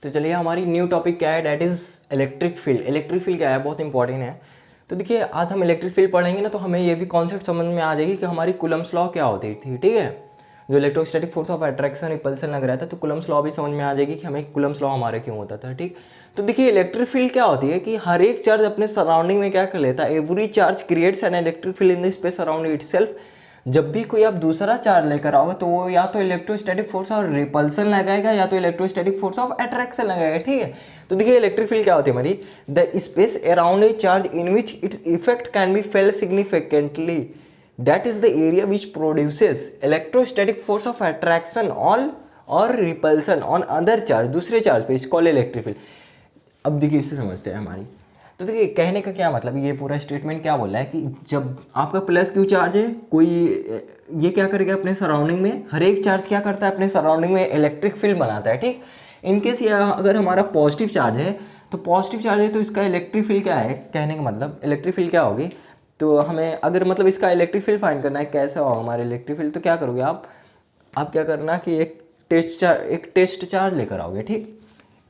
तो चलिए हमारी न्यू टॉपिक क्या है, that is electric field. Electric field क्या है, बहुत इंपॉर्टेंट है। तो देखिए आज हम इलेक्ट्रिक फील्ड पढ़ेंगे ना, तो हमें ये भी कॉन्सेप्ट समझ में आ जाएगी कि हमारी कूलम्स लॉ क्या होती थी। ठीक है, जो electrostatic force of attraction repulsion लग रहा था, तो कूलम्स लॉ भी समझ में आ जाएगी कि हमें कूलम्स लॉ हमारे क्यों होता था। ठीक, तो देखिए इलेक्ट्रिक फील्ड क्या होती है कि हर एक चार्ज अपने सराउंडिंग में क्या कर लेता है, every charge creates an electric field in the space around itself. जब भी कोई आप दूसरा चार्ज लेकर आओगे तो वो या तो इलेक्ट्रोस्टैटिक फोर्स ऑफ रिपल्सन लगाएगा या तो इलेक्ट्रोस्टैटिक फोर्स ऑफ अट्रैक्शन लगाएगा। ठीक है, तो देखिए इलेक्ट्रिक फील्ड क्या होती है हमारी, the space around a charge in which its effect can be felt significantly, that is the area which produces electrostatic force of attraction on or repulsion on other charge, दूसरे charge पे, इसको electric field. अब देखिए इससे समझते हैं हमारी, तो देखिए कहने का क्या मतलब, ये पूरा स्टेटमेंट क्या बोल रहा है कि जब आपका प्लस क्यू चार्ज है, कोई ये क्या करेगा अपने सराउंडिंग में, हर एक चार्ज क्या करता है अपने सराउंडिंग में इलेक्ट्रिक फील्ड बनाता है। ठीक, इनकेस ये अगर हमारा पॉजिटिव चार्ज है, तो पॉजिटिव चार्ज है तो इसका इलेक्ट्रिक फील्ड क्या है, कहने का मतलब इलेक्ट्रिक फील्ड क्या होगी, तो हमें अगर मतलब इसका इलेक्ट्रिक फील्ड फाइंड करना है कैसा होगा हमारा इलेक्ट्रिक फील्ड, तो क्या करोगे आप क्या करना कि एक टेस्ट चार्ज लेकर आओगे। ठीक,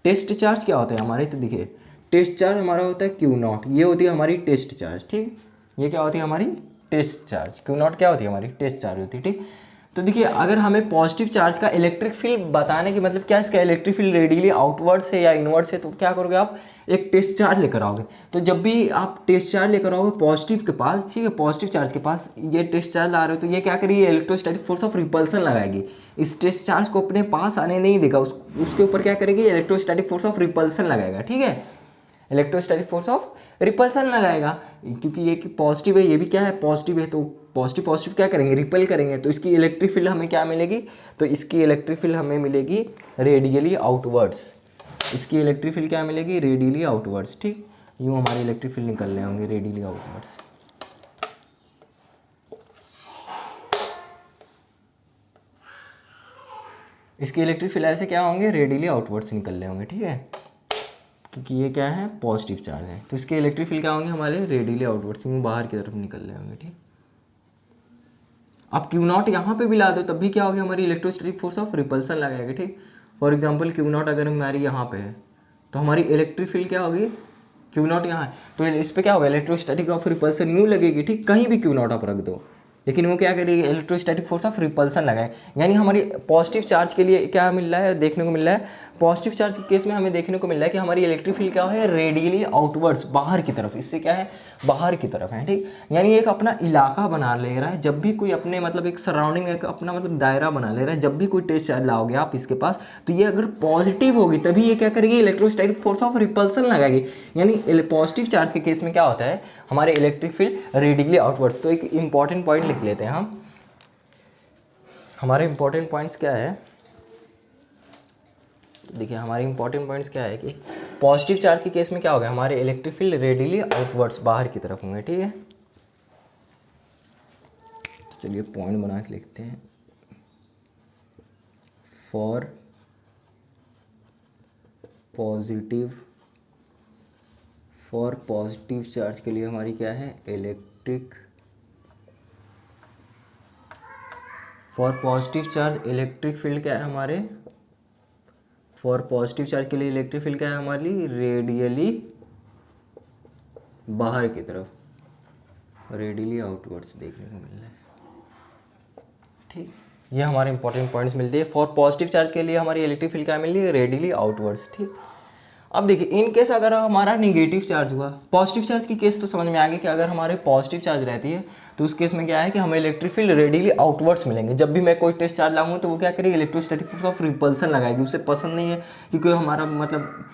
टेस्ट चार्ज क्या होता है हमारे, तो देखिए टेस्ट चार्ज हमारा होता है क्यू नॉट, ये होती है हमारी टेस्ट चार्ज। ठीक, ये क्या होती है हमारी टेस्ट चार्ज, क्यू नॉट क्या होती है हमारी टेस्ट चार्ज होती है। ठीक, तो देखिए अगर हमें पॉजिटिव चार्ज का इलेक्ट्रिक फील्ड बताने की मतलब क्या, इसका इलेक्ट्रिक फील्ड रेडियली आउटवर्ड्स है या इनवर्ड्स है, तो क्या करोगे आप एक टेस्ट चार्ज लेकर आओगे। तो जब भी आप टेस्ट चार्ज लेकर आओगे पॉजिटिव के पास, ठीक है, पॉजिटिव चार्ज के पास ये टेस्ट चार्ज ला रहे हो, तो ये क्या करेगी, इलेक्ट्रोस्टैटिक फोर्स ऑफ रिपल्सन लगाएगी, इस टेस्ट चार्ज को अपने पास आने नहीं देगा, उसके ऊपर क्या करेगी, इलेक्ट्रोस्टैटिक फोर्स ऑफ रिपल्सन लगाएगा। ठीक है, इलेक्ट्रोस्टैटिक फोर्स ऑफ रिपल्सन लगाएगा, क्योंकि ये पॉजिटिव है, ये भी क्या है पॉजिटिव है, तो पॉजिटिव पॉजिटिव क्या करेंगे, रिपल करेंगे, तो इसकी इलेक्ट्रिक फील्ड हमें क्या मिलेगी, तो इसकी इलेक्ट्रिक फील्ड हमें मिलेगी रेडियली आउटवर्ड्स, इसकी इलेक्ट्रिक फील्ड क्या मिलेगी, रेडियली आउटवर्ड्स। ठीक, यूँ हमारी इलेक्ट्रिक फील्ड निकल रहे होंगे रेडियली आउटवर्ड्स। इसकी इलेक्ट्रिक फील्ड ऐसे क्या होंगे, रेडियली आउटवर्ड्स निकल रहे होंगे। ठीक है, क्योंकि ये क्या है पॉजिटिव चार्ज है, तो इसके इलेक्ट्रिक फील्ड क्या होंगे हमारे रेडियली आउटवर्ड्स, बाहर की तरफ निकल रहे होंगे। ठीक, आप क्यू नॉट यहाँ पे भी ला दो तब भी क्या होगी, हमारी इलेक्ट्रोस्टैटिक फोर्स ऑफ रिपल्सन लगाएगा। ठीक, फॉर एग्जांपल क्यू नॉट अगर हमारी यहाँ पे है तो हमारी इलेक्ट्रिक फील्ड क्या होगी, क्यू नॉट यहाँ है तो इस पर क्या होगा, इलेक्ट्रोस्टैटिक ऑफ रिपल्सन यूँ लगेगी। ठीक, कहीं भी क्यू नॉट आप रख दो, लेकिन वो क्या करेगी, इलेक्ट्रोस्टैटिक फोर्स ऑफ रिपल्सन लगाए। यानी हमारी पॉजिटिव चार्ज के लिए क्या मिल रहा है, देखने को मिल रहा है, पॉजिटिव चार्ज के केस में हमें देखने को मिल रहा है कि हमारी इलेक्ट्रिक फील्ड क्या है, रेडियली आउटवर्ड्स, बाहर की तरफ, इससे क्या है बाहर की तरफ है। ठीक, यानी एक अपना इलाका बना ले रहा है, जब भी कोई अपने मतलब एक सराउंडिंग एक अपना मतलब दायरा बना ले रहा है, जब भी कोई टेस्ट चार्ज लाओगे आप इसके पास, तो ये अगर पॉजिटिव होगी तभी ये क्या करेगी, इलेक्ट्रोस्टैटिक फोर्स ऑफ रिपल्सन लगाएगी। यानी पॉजिटिव चार्ज के केस में क्या होता है, हमारे इलेक्ट्रिक फील्ड रेडियली आउटवर्ड्स। तो एक इंपॉर्टेंट पॉइंट लिख लेते हैं हम, हमारे इंपॉर्टेंट पॉइंट्स क्या है, देखिए हमारे इंपॉर्टेंट पॉइंट्स क्या है कि पॉजिटिव चार्ज के केस में क्या होगा, हमारे इलेक्ट्रिक फील्ड रेडियली आउटवर्ड्स, बाहर की तरफ होंगे। ठीक है, तो चलिए पॉइंट बना के लिखते हैं, फॉर पॉजिटिव चार्ज के लिए हमारी क्या है, for positive charge electric field क्या है हमारे, फॉर पॉजिटिव चार्ज के लिए इलेक्ट्रिक फील्ड क्या है हमारी, रेडियली बाहर की तरफ, रेडियली आउटवर्ड्स देखने को मिल रहा है। ठीक, ये हमारे इंपॉर्टेंट पॉइंट्स मिलते हैं। फॉर पॉजिटिव चार्ज के लिए हमारी इलेक्ट्रिक फील्ड क्या मिल रही है, रेडियली आउटवर्ड्स। ठीक, अब देखिए इन केस अगर हमारा नेगेटिव चार्ज हुआ, पॉजिटिव चार्ज की केस तो समझ में आ गई कि अगर हमारे पॉजिटिव चार्ज रहती है तो उस केस में क्या है कि हमें इलेक्ट्रिक फील्ड रेडियली आउटवर्ड्स मिलेंगे। जब भी मैं कोई टेस्ट चार्ज लाऊंगा तो वो क्या करेगी, इलेक्ट्रोस्टैटिक फोर्स ऑफ रिपल्सन लगाएगी, उसे पसंद नहीं है क्योंकि हमारा मतलब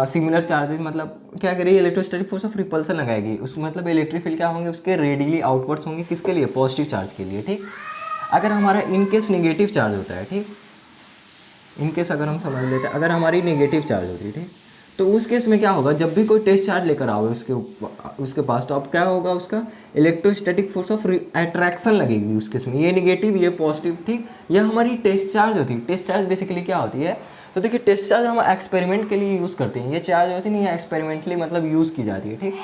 सिमिलर चार्ज मतलब क्या करेगी, इलेक्ट्रोस्टैटिक फोर्स ऑफ रिपल्सन लगाएगी, उस मतलब इलेक्ट्रिक फील्ड क्या होंगे उसके रेडियली आउटवर्ड्स होंगे, किसके लिए, पॉजिटिव चार्ज के लिए। ठीक, अगर हमारा इन केस निगेटिव चार्ज होता है, ठीक, इन केस अगर हम समझ लेते हैं अगर हमारी नेगेटिव चार्ज होती है, ठीक, तो उस केस में क्या होगा, जब भी कोई टेस्ट चार्ज लेकर आओगे उसके पास, तो अब क्या होगा, उसका इलेक्ट्रोस्टैटिक फोर्स ऑफ अट्रैक्शन लगेगी उस केस में, ये निगेटिव ये पॉजिटिव। ठीक, ये हमारी टेस्ट चार्ज होती है। टेस्ट चार्ज बेसिकली क्या होती है, तो देखिए टेस्ट चार्ज हम एक्सपेरिमेंट के लिए यूज़ करते हैं, ये चार्ज होती नहीं है एक्सपेरिमेंटली मतलब यूज़ की जाती है। ठीक,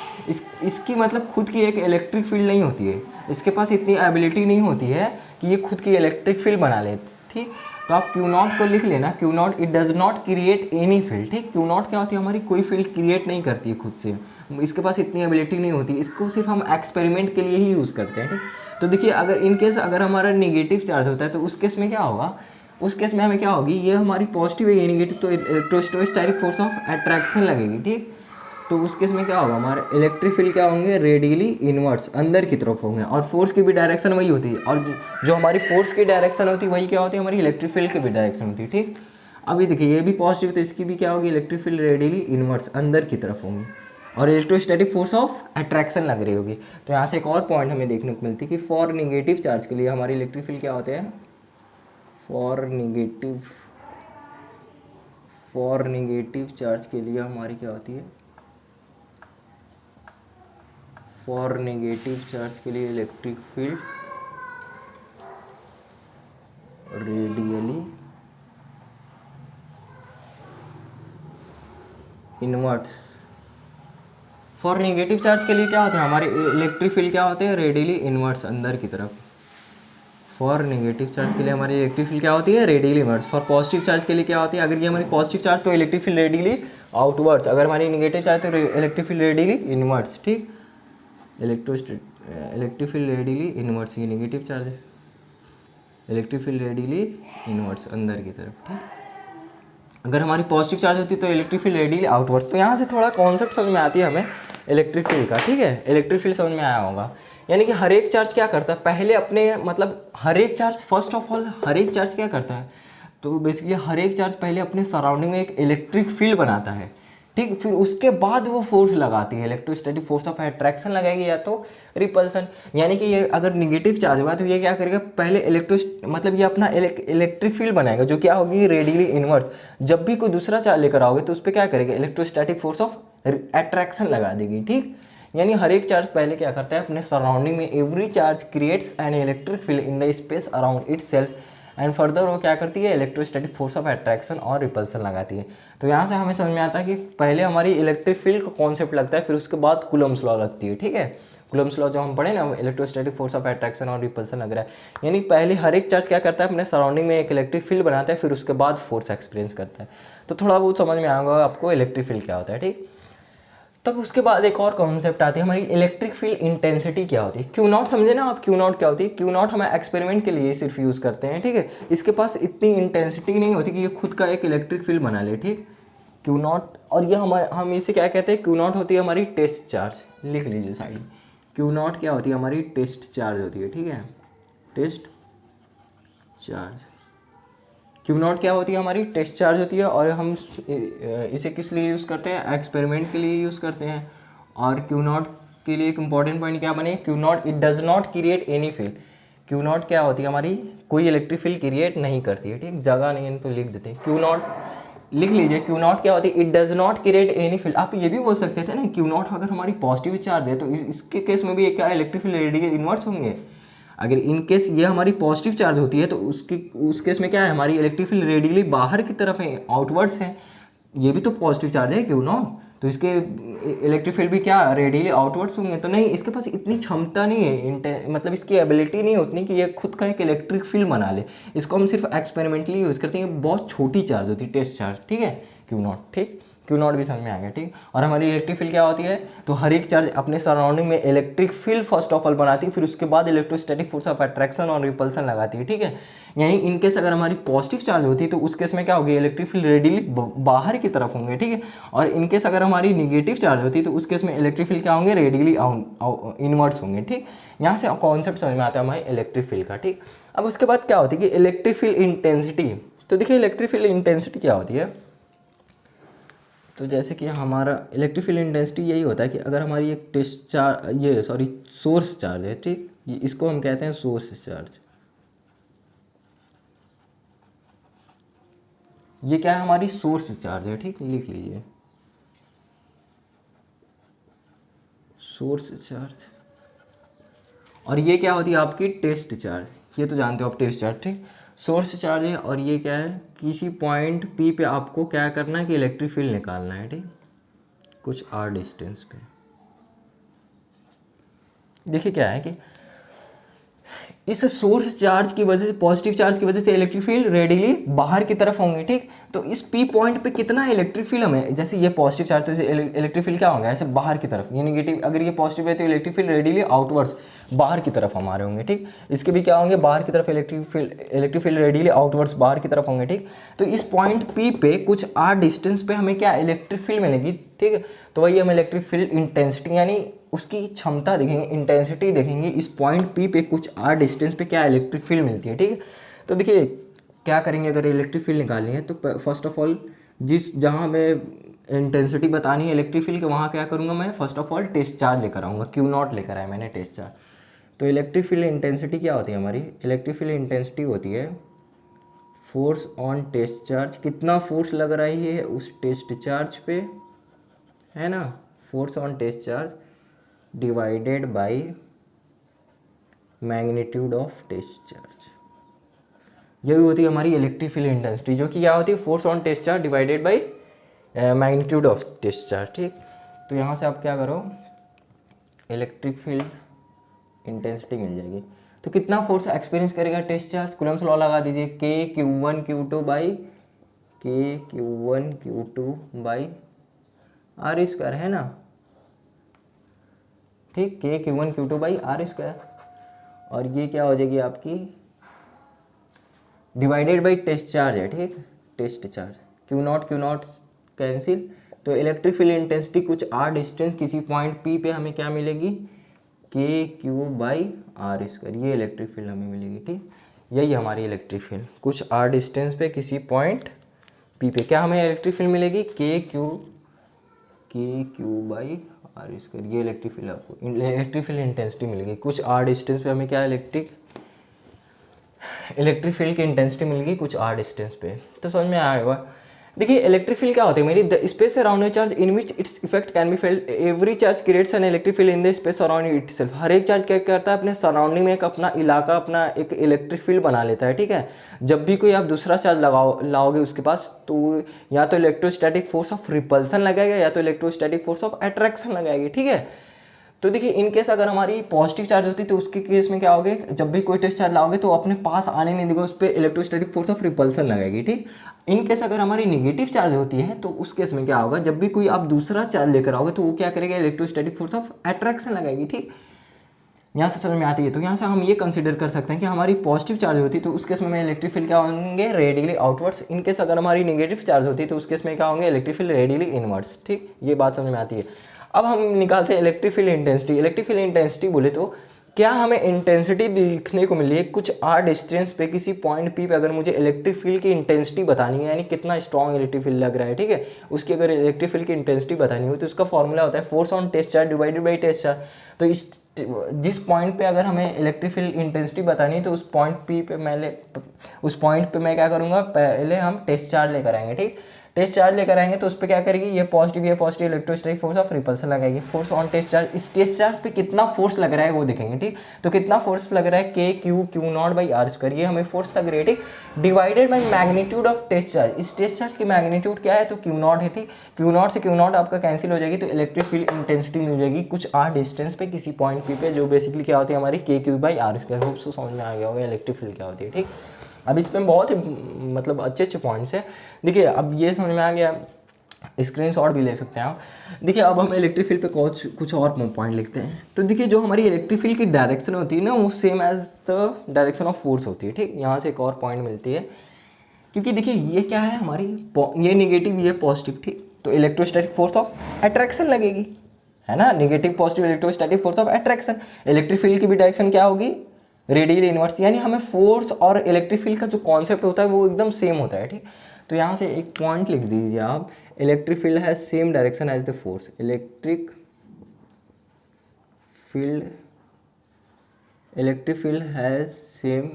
इसकी मतलब खुद की एक इलेक्ट्रिक फील्ड नहीं होती है, इसके पास इतनी एबिलिटी नहीं होती है कि ये खुद की इलेक्ट्रिक फील्ड बना ले। ठीक, तो आप क्यू नॉट को लिख लेना, Q not it does not create any field, ठीक। क्यू नॉट क्या होती है, हमारी कोई फील्ड क्रिएट नहीं करती है खुद से, इसके पास इतनी एबिलिटी नहीं होती, इसको सिर्फ हम एक्सपेरिमेंट के लिए ही यूज़ करते हैं, ठीक। तो देखिए अगर इन केस अगर हमारा निगेटिव चार्ज होता है तो उस केस में क्या होगा, उस केस में हमें क्या होगी, ये हमारी पॉजिटिव है ये निगेटिव, तो इलेक्ट्रोस्टैटिक फोर्स ऑफ अट्रैक्शन लगेगी, ठीक। तो उस केस में क्या होगा, हमारे इलेक्ट्रिक फील्ड क्या होंगे, रेडियली इनवर्ट्स अंदर की तरफ होंगे, और फोर्स की भी डायरेक्शन वही होती है, और जो हमारी फोर्स की डायरेक्शन होती है वही क्या होती है, हमारी इलेक्ट्रिक फील्ड की भी डायरेक्शन होती है, ठीक। अभी देखिए ये भी पॉजिटिव, तो इसकी भी क्या होगी, इलेक्ट्रिक फील्ड रेडियली इनवर्ट्स अंदर की तरफ होंगी, और इलेक्ट्रोस्टैटिक फोर्स ऑफ अट्रैक्शन लग रही होगी। तो यहाँ से एक और पॉइंट हमें देखने को मिलती है कि फॉर निगेटिव चार्ज के लिए हमारी इलेक्ट्रिक फील्ड क्या होते हैं, फॉर निगेटिव चार्ज के लिए हमारी क्या होती है, फॉर नेगेटिव चार्ज के लिए electric field radially inverts. For negative charge के लिए क्या होते हैं, हमारे इलेक्ट्रिक फील्ड क्या होते हैं, रेडियली इनवर्ट्स अंदर की तरफ। फॉर नेगेटिव चार्ज के लिए हमारी इलेक्ट्रिक फील्ड क्या होती है, radially inverts. For positive charge के लिए क्या होती है, अगर ये हमारी पॉजिटिव चार्ज तो इलेक्ट्रिक फील्ड रेडियली आउटवर्ड्स, अगर हमारी नेगेटिव चार्ज तो इलेक्ट्रिक फील्ड रेडियली इनवर्ट्स, ठीक। इलेक्ट्रिक फील्ड रेडियली इनवर्ट्स, ये नेगेटिव चार्ज है, इलेक्ट्रिक फील्ड रेडियली इनवर्ट्स अंदर की तरफ, ठीक। अगर हमारी पॉजिटिव चार्ज होती है तो इलेक्ट्रिक फील्ड रेडियली आउटवर्ड्स। तो यहाँ से थोड़ा कॉन्सेप्ट समझ में आती है हमें इलेक्ट्रिक फील्ड का, ठीक है। इलेक्ट्रिक फील्ड समझ में आया होगा, यानी कि हर एक चार्ज क्या करता है, पहले अपने मतलब हर एक चार्ज, फर्स्ट ऑफ ऑल हर एक चार्ज क्या करता है, तो बेसिकली हर एक चार्ज पहले अपने सराउंडिंग में एक इलेक्ट्रिक फील्ड बनाता है, ठीक। फिर उसके बाद वो फोर्स लगाती है, इलेक्ट्रोस्टैटिक फोर्स ऑफ अट्रैक्शन लगाएगी या तो रिपल्सन। यानी कि ये अगर निगेटिव चार्ज होगा तो ये क्या करेगा, पहले मतलब ये अपना इलेक्ट्रिक फील्ड बनाएगा जो क्या होगी, रेडियली इनवर्स। जब भी कोई दूसरा चार्ज लेकर आओगे तो उस पर क्या करेगा, इलेक्ट्रोस्टैटिक फोर्स ऑफ अट्रैक्शन लगा देगी, ठीक। यानी हर एक चार्ज पहले क्या करता है, अपने सराउंडिंग में every charge creates an electric field in the space around itself and further वो क्या करती है, इलेक्ट्रोस्टैटिक फोर्स ऑफ अट्रैक्शन और रिपल्सन लगाती है। तो यहाँ से हमें समझ में आता है कि पहले हमारी इलेक्ट्रिक फील्ड का कॉन्सेप्ट लगता है, फिर उसके बाद कूलम्ब्स लॉ लगती है, ठीक है। कूलम्ब्स लॉ जो हम पढ़े ना, इलेक्ट्रोस्टैटिक फोर्स ऑफ अट्रैक्शन और रिपल्सन लग रहा है, यानी पहले हर एक चार्ज क्या करता है, अपने सराउंडिंग में एक इलेक्ट्रिक फील्ड बनाता है, फिर उसके बाद फोर्स एक्सपीरियंस करता है। तो थोड़ा बहुत समझ में आएगा आपको इलेक्ट्रिक फील्ड क्या होता है, ठीक। तब उसके बाद एक और कॉन्सेप्ट आती है हमारी इलेक्ट्रिक फील्ड इंटेंसिटी क्या होती है। क्यू नॉट समझे ना आप, क्यू नॉट क्या होती है, क्यू नॉट हम एक्सपेरिमेंट के लिए सिर्फ यूज़ करते हैं, ठीक है। इसके पास इतनी इंटेंसिटी नहीं होती कि ये खुद का एक इलेक्ट्रिक फील्ड बना ले, ठीक। क्यू नॉट, और ये हम इसे क्या कहते हैं, क्यू नॉट होती है हमारी टेस्ट चार्ज, लिख लीजिए साइड। क्यू नॉट क्या होती है, हमारी टेस्ट चार्ज होती है, ठीक है, टेस्ट चार्ज। क्यू नॉट क्या होती है, हमारी टेस्ट चार्ज होती है, और हम इसे किस लिए यूज़ करते हैं, एक्सपेरिमेंट के लिए यूज़ करते हैं। और क्यू नॉट के लिए एक इंपॉर्टेंट पॉइंट क्या बने, Q not it does not create any field. Q not क्या होती है, हमारी कोई इलेक्ट्रिक फील्ड क्रिएट नहीं करती है, ठीक। जगह नहीं है तो लिख देते हैं, क्यू नॉट लिख लीजिए, क्यू नॉट क्या होती है, it does not create any field. आप ये भी बोल सकते थे ना, क्यू नॉट अगर हमारी पॉजिटिव चार्ज है तो इसके केस में भी क्या इलेक्ट्रिक फील्ड रेडियल इनवर्स होंगे। अगर इन केस ये हमारी पॉजिटिव चार्ज होती है तो उस केस में क्या है, हमारी इलेक्ट्रिक फील्ड रेडियली बाहर की तरफ है, आउटवर्ड्स है। ये भी तो पॉजिटिव चार्ज है क्यों नॉट, तो इसके इलेक्ट्रिक फील्ड भी क्या रेडियली आउटवर्ड्स होंगे। तो नहीं, इसके पास इतनी क्षमता नहीं है, मतलब इसकी एबिलिटी नहीं उतनी कि ये खुद का एक इलेक्ट्रिक फील्ड बना ले। इसको हम सिर्फ एक्सपेरिमेंटली यूज़ करते हैं, बहुत छोटी चार्ज होती है, टेस्ट चार्ज, ठीक है, क्यू नॉट, ठीक। क्यू नॉट भी समझ में आ गया, ठीक। और हमारी इलेक्ट्रिक फील्ड क्या होती है, तो हर एक चार्ज अपने सराउंडिंग में electric field first of all बनाती है, फिर उसके बाद इलेक्ट्रोस्टैटिक फोर्स ऑफ अट्रैक्शन और रिपल्सन लगाती है, ठीक है। यानी इन केस अगर हमारी पॉजिटिव चार्ज होती है तो उस केस में क्या होगी, इलेक्ट्रिक फील्ड रेडियली बाहर की तरफ होंगे, ठीक है। और इन केस अगर हमारी निगेटिव चार्ज होती है तो उस केस में इलेक्ट्रिक फील्ड क्या होंगे, रेडियली इनवर्ट्स होंगे, ठीक। यहाँ से कॉन्सेप्ट समझ में आता है हमारे इलेक्ट्रिक फील्ड का, ठीक। अब उसके बाद क्या होती है कि इलेक्ट्रिक फील्ड इंटेंसिटी। तो देखिए इलेक्ट्रिक फील्ड इंटेंसिटी क्या होती है, तो जैसे कि हमारा इलेक्ट्रिक फील्ड इंटेंसिटी यही होता है कि अगर हमारी एक टेस्ट चार्ज सोर्स चार्ज है, ठीक, इसको हम कहते हैं सोर्स चार्ज। ये क्या है, हमारी सोर्स चार्ज है, ठीक, लिख लीजिए सोर्स चार्ज। और ये क्या होती है, आपकी टेस्ट चार्ज, ये तो जानते हो आप टेस्ट चार्ज, ठीक। सोर्स चार्ज है, और ये क्या है, किसी पॉइंट पी पे आपको क्या करना है कि इलेक्ट्रिक फील्ड निकालना है, ठीक, कुछ आर डिस्टेंस पे। देखिए क्या है कि इस सोर्स चार्ज की वजह से, पॉजिटिव चार्ज की वजह से इलेक्ट्रिक फील्ड रेडियली बाहर की तरफ होंगे, ठीक। तो इस पी पॉइंट पे कितना इलेक्ट्रिक फील्ड हमें, जैसे ये पॉजिटिव चार्ज तो इलेक्ट्रिक फील्ड क्या होंगे, ऐसे बाहर की तरफ। ये नेगेटिव, अगर ये पॉजिटिव है तो इलेक्ट्रिक फील्ड रेडियली आउटवर्ड्स, बाहर की तरफ हमारे होंगे, ठीक। इसके भी क्या होंगे, बाहर की तरफ इलेक्ट्रिक फील्ड रेडियली आउटवर्ड्स, बाहर की तरफ होंगे, ठीक। तो इस पॉइंट पी पे कुछ आर डिस्टेंस पे हमें क्या इलेक्ट्रिक फील्ड मिलेगी, ठीक है। तो वही हम इलेक्ट्रिक फील्ड इंटेंसिटी यानी उसकी क्षमता देखेंगे, इंटेंसिटी देखेंगे, इस पॉइंट पी पे कुछ आर डिस्टेंस पे क्या इलेक्ट्रिक फील्ड मिलती है, ठीक है। तो देखिए क्या करेंगे, अगर इलेक्ट्रिक फील्ड निकालनी है तो फर्स्ट ऑफ ऑल जहाँ हमें इंटेंसिटी बतानी है इलेक्ट्रिक फील्ड के, वहाँ क्या करूँगा मैं, first of all test charge लेकर आऊँगा, Q0 लेकर आया मैंने टेस्ट चार्ज। तो इलेक्ट्रिक फील्ड इंटेंसिटी क्या होती है हमारी, इलेक्ट्रिक फील्ड इंटेंसिटी होती है फोर्स ऑन टेस्ट चार्ज, कितना फोर्स लग रही है उस टेस्ट चार्ज पे, है ना, force on test charge divided by magnitude of test charge. यही होती है हमारी इलेक्ट्रिक फील्ड इंटेंसिटी, जो कि क्या होती है, force on test charge divided by magnitude of test charge, ठीक। तो यहाँ से आप क्या करो, इलेक्ट्रिक फील्ड इंटेंसिटी मिल जाएगी। तो कितना फोर्स एक्सपीरियंस करेगा टेस्ट चार्ज, कूलम्स लॉ लगा दीजिए, के Q1 Q2 बाई के Q1 Q2 by R square, है ना, ठीक, के Q1 Q2 by R square. और ये क्या हो जाएगी आपकी, डिवाइडेड बाई टेस्ट चार्ज है, ठीक, टेस्ट चार्ज, Q0 कैंसिल। तो इलेक्ट्रिक फील्ड इंटेंसिटी कुछ आर डिस्टेंस किसी पॉइंट P पे हमें क्या मिलेगी, के क्यू बाई आर स्क्वायर, ये इलेक्ट्रिक फील्ड हमें मिलेगी, ठीक। यही हमारी इलेक्ट्रिक फील्ड, कुछ आर डिस्टेंस पे किसी पॉइंट P पे क्या हमें इलेक्ट्रिक फील्ड मिलेगी, के क्यू बाई आर स्क्वायर, ये इलेक्ट्रिक फील्ड, आपको इलेक्ट्रिक फील्ड इंटेंसिटी मिलेगी। कुछ आर डिस्टेंस पे हमें क्या इलेक्ट्रिक फील्ड की इंटेंसिटी मिलेगी कुछ आर डिस्टेंस पे। तो समझ में आया होगा। देखिए इलेक्ट्रिक फील्ड क्या होती है मेरी, the space around a charge in which its effect can be felt, every charge creates an electric field in the space around itself. हर एक चार्ज क्या करता है, अपने सराउंडिंग में एक अपना इलाका, अपना एक इलेक्ट्रिक फील्ड बना लेता है, ठीक है। जब भी कोई आप दूसरा चार्ज लाओगे उसके पास, तो या तो इलेक्ट्रोस्टैटिक फोर्स ऑफ रिपल्सन लगाएगा या तो इलेक्ट्रोस्टैटिक फोर्स ऑफ अट्रैक्शन लगाएगी, ठीक है। तो देखिए इन केस अगर हमारी पॉजिटिव चार्ज होती तो उसके केस में क्या होगे, जब भी कोई टेस्ट चार्ज लाओगे तो अपने पास आने नहीं देगा, उस पर इलेक्ट्रोस्टैटिक फोर्स ऑफ रिपल्सन लगाएगी, ठीक। इन केस अगर हमारी नेगेटिव चार्ज होती है तो उस केस में क्या होगा, जब भी कोई आप दूसरा चार्ज लेकर आओगे तो वो क्या करेगा, इलेक्ट्रोस्टैटिक फोर्स ऑफ अट्रैक्शन लगाएगी, ठीक। यहाँ से समझ में आती है। तो यहाँ से हम ये कंसीडर कर सकते हैं कि हमारी पॉजिटिव चार्ज होती है तो उस केस में इलेक्ट्रिक फील्ड क्या होंगे, रेडियली आउटवर्ड्स। इन केस अगर हमारी नेगेटिव चार्ज होती है तो उस केस में क्या होंगे, इलेक्ट्रिक फील्ड रेडियली इनवर्ड्स, ठीक। ये बात समझ में आती है। अब हम निकालते हैं electric field intensity. Electric field intensity बोले तो क्या हमें इंटेंसिटी दिखने को मिल रही है कुछ आर डिस्टेंस पे किसी पॉइंट पी पे, अगर मुझे इलेक्ट्रिक फील्ड की इंटेंसिटी बतानी है, यानी कितना स्ट्रॉन्ग इलेक्ट्रिक फील्ड लग रहा है, ठीक है, उसकी अगर इलेक्ट्रिक फील्ड की इंटेंसिटी बतानी हो तो उसका फॉर्मूला होता है force on test charge divided by test charge. तो इस जिस पॉइंट पे अगर हमें इलेक्ट्रिक फील्ड इंटेंसिटी बतानी है तो उस पॉइंट पी पे मैं क्या करूँगा, पहले हम टेस्ट चार्ज लेकर आएंगे, ठीक। टेस्ट चार्ज लेकर आएंगे तो उस पर क्या करेगी, ये positive electrostatic force of repulsion लगाएगी, फोर्स ऑन टेस्ट चार्ज। इस टेस्ट चार्ज पे कितना फोर्स लग रहा है वो देखेंगे, ठीक। तो कितना फोर्स लग रहा है, के Q0 बाई आर स्क्वायर, ये हमें फोर्स लग रही है, ठीक, divided by magnitude of test charge. इस टेस्ट चार्ज की मैग्नीट्यूड क्या है, तो Q0 है, ठीक। Q0 से Q0 आपका कैंसिल हो जाएगी तो इलेक्ट्रिक फील्ड इंटेंसिटी मिल जाएगी कुछ आर डिस्टेंस पे किसी पॉइंट पी पे, जो बेसिकली क्या होती है हमारी K Q by R square. Hope so समझ में आ गया होगा इलेक्ट्रिक फील्ड क्या होती है, ठीक। अब इसमें बहुत ही मतलब अच्छे पॉइंट्स हैं। देखिए अब ये समझ में आ गया, स्क्रीनशॉट भी ले सकते हैं आप। देखिए अब हम इलेक्ट्रिक फील्ड पे कुछ और पॉइंट लिखते हैं। तो देखिए जो हमारी इलेक्ट्रिक फील्ड की डायरेक्शन होती है ना, वो same as the direction of force होती है, ठीक। यहाँ से एक और पॉइंट मिलती है, क्योंकि देखिए ये क्या है हमारी, ये नेगेटिव ये पॉजिटिव, ठीक। तो इलेक्ट्रोस्टैटिक फोर्स ऑफ अट्रैक्शन लगेगी, है ना, negative positive electrostatic force of attraction. Electric field की भी डायरेक्शन क्या होगी, रेडियली इनवर्स, यानी हमें फोर्स और इलेक्ट्रिक फील्ड का जो कॉन्सेप्ट होता है वो एकदम सेम होता है, ठीक। तो यहाँ से एक पॉइंट लिख दीजिए आप, electric field has same direction as the force. Electric field has same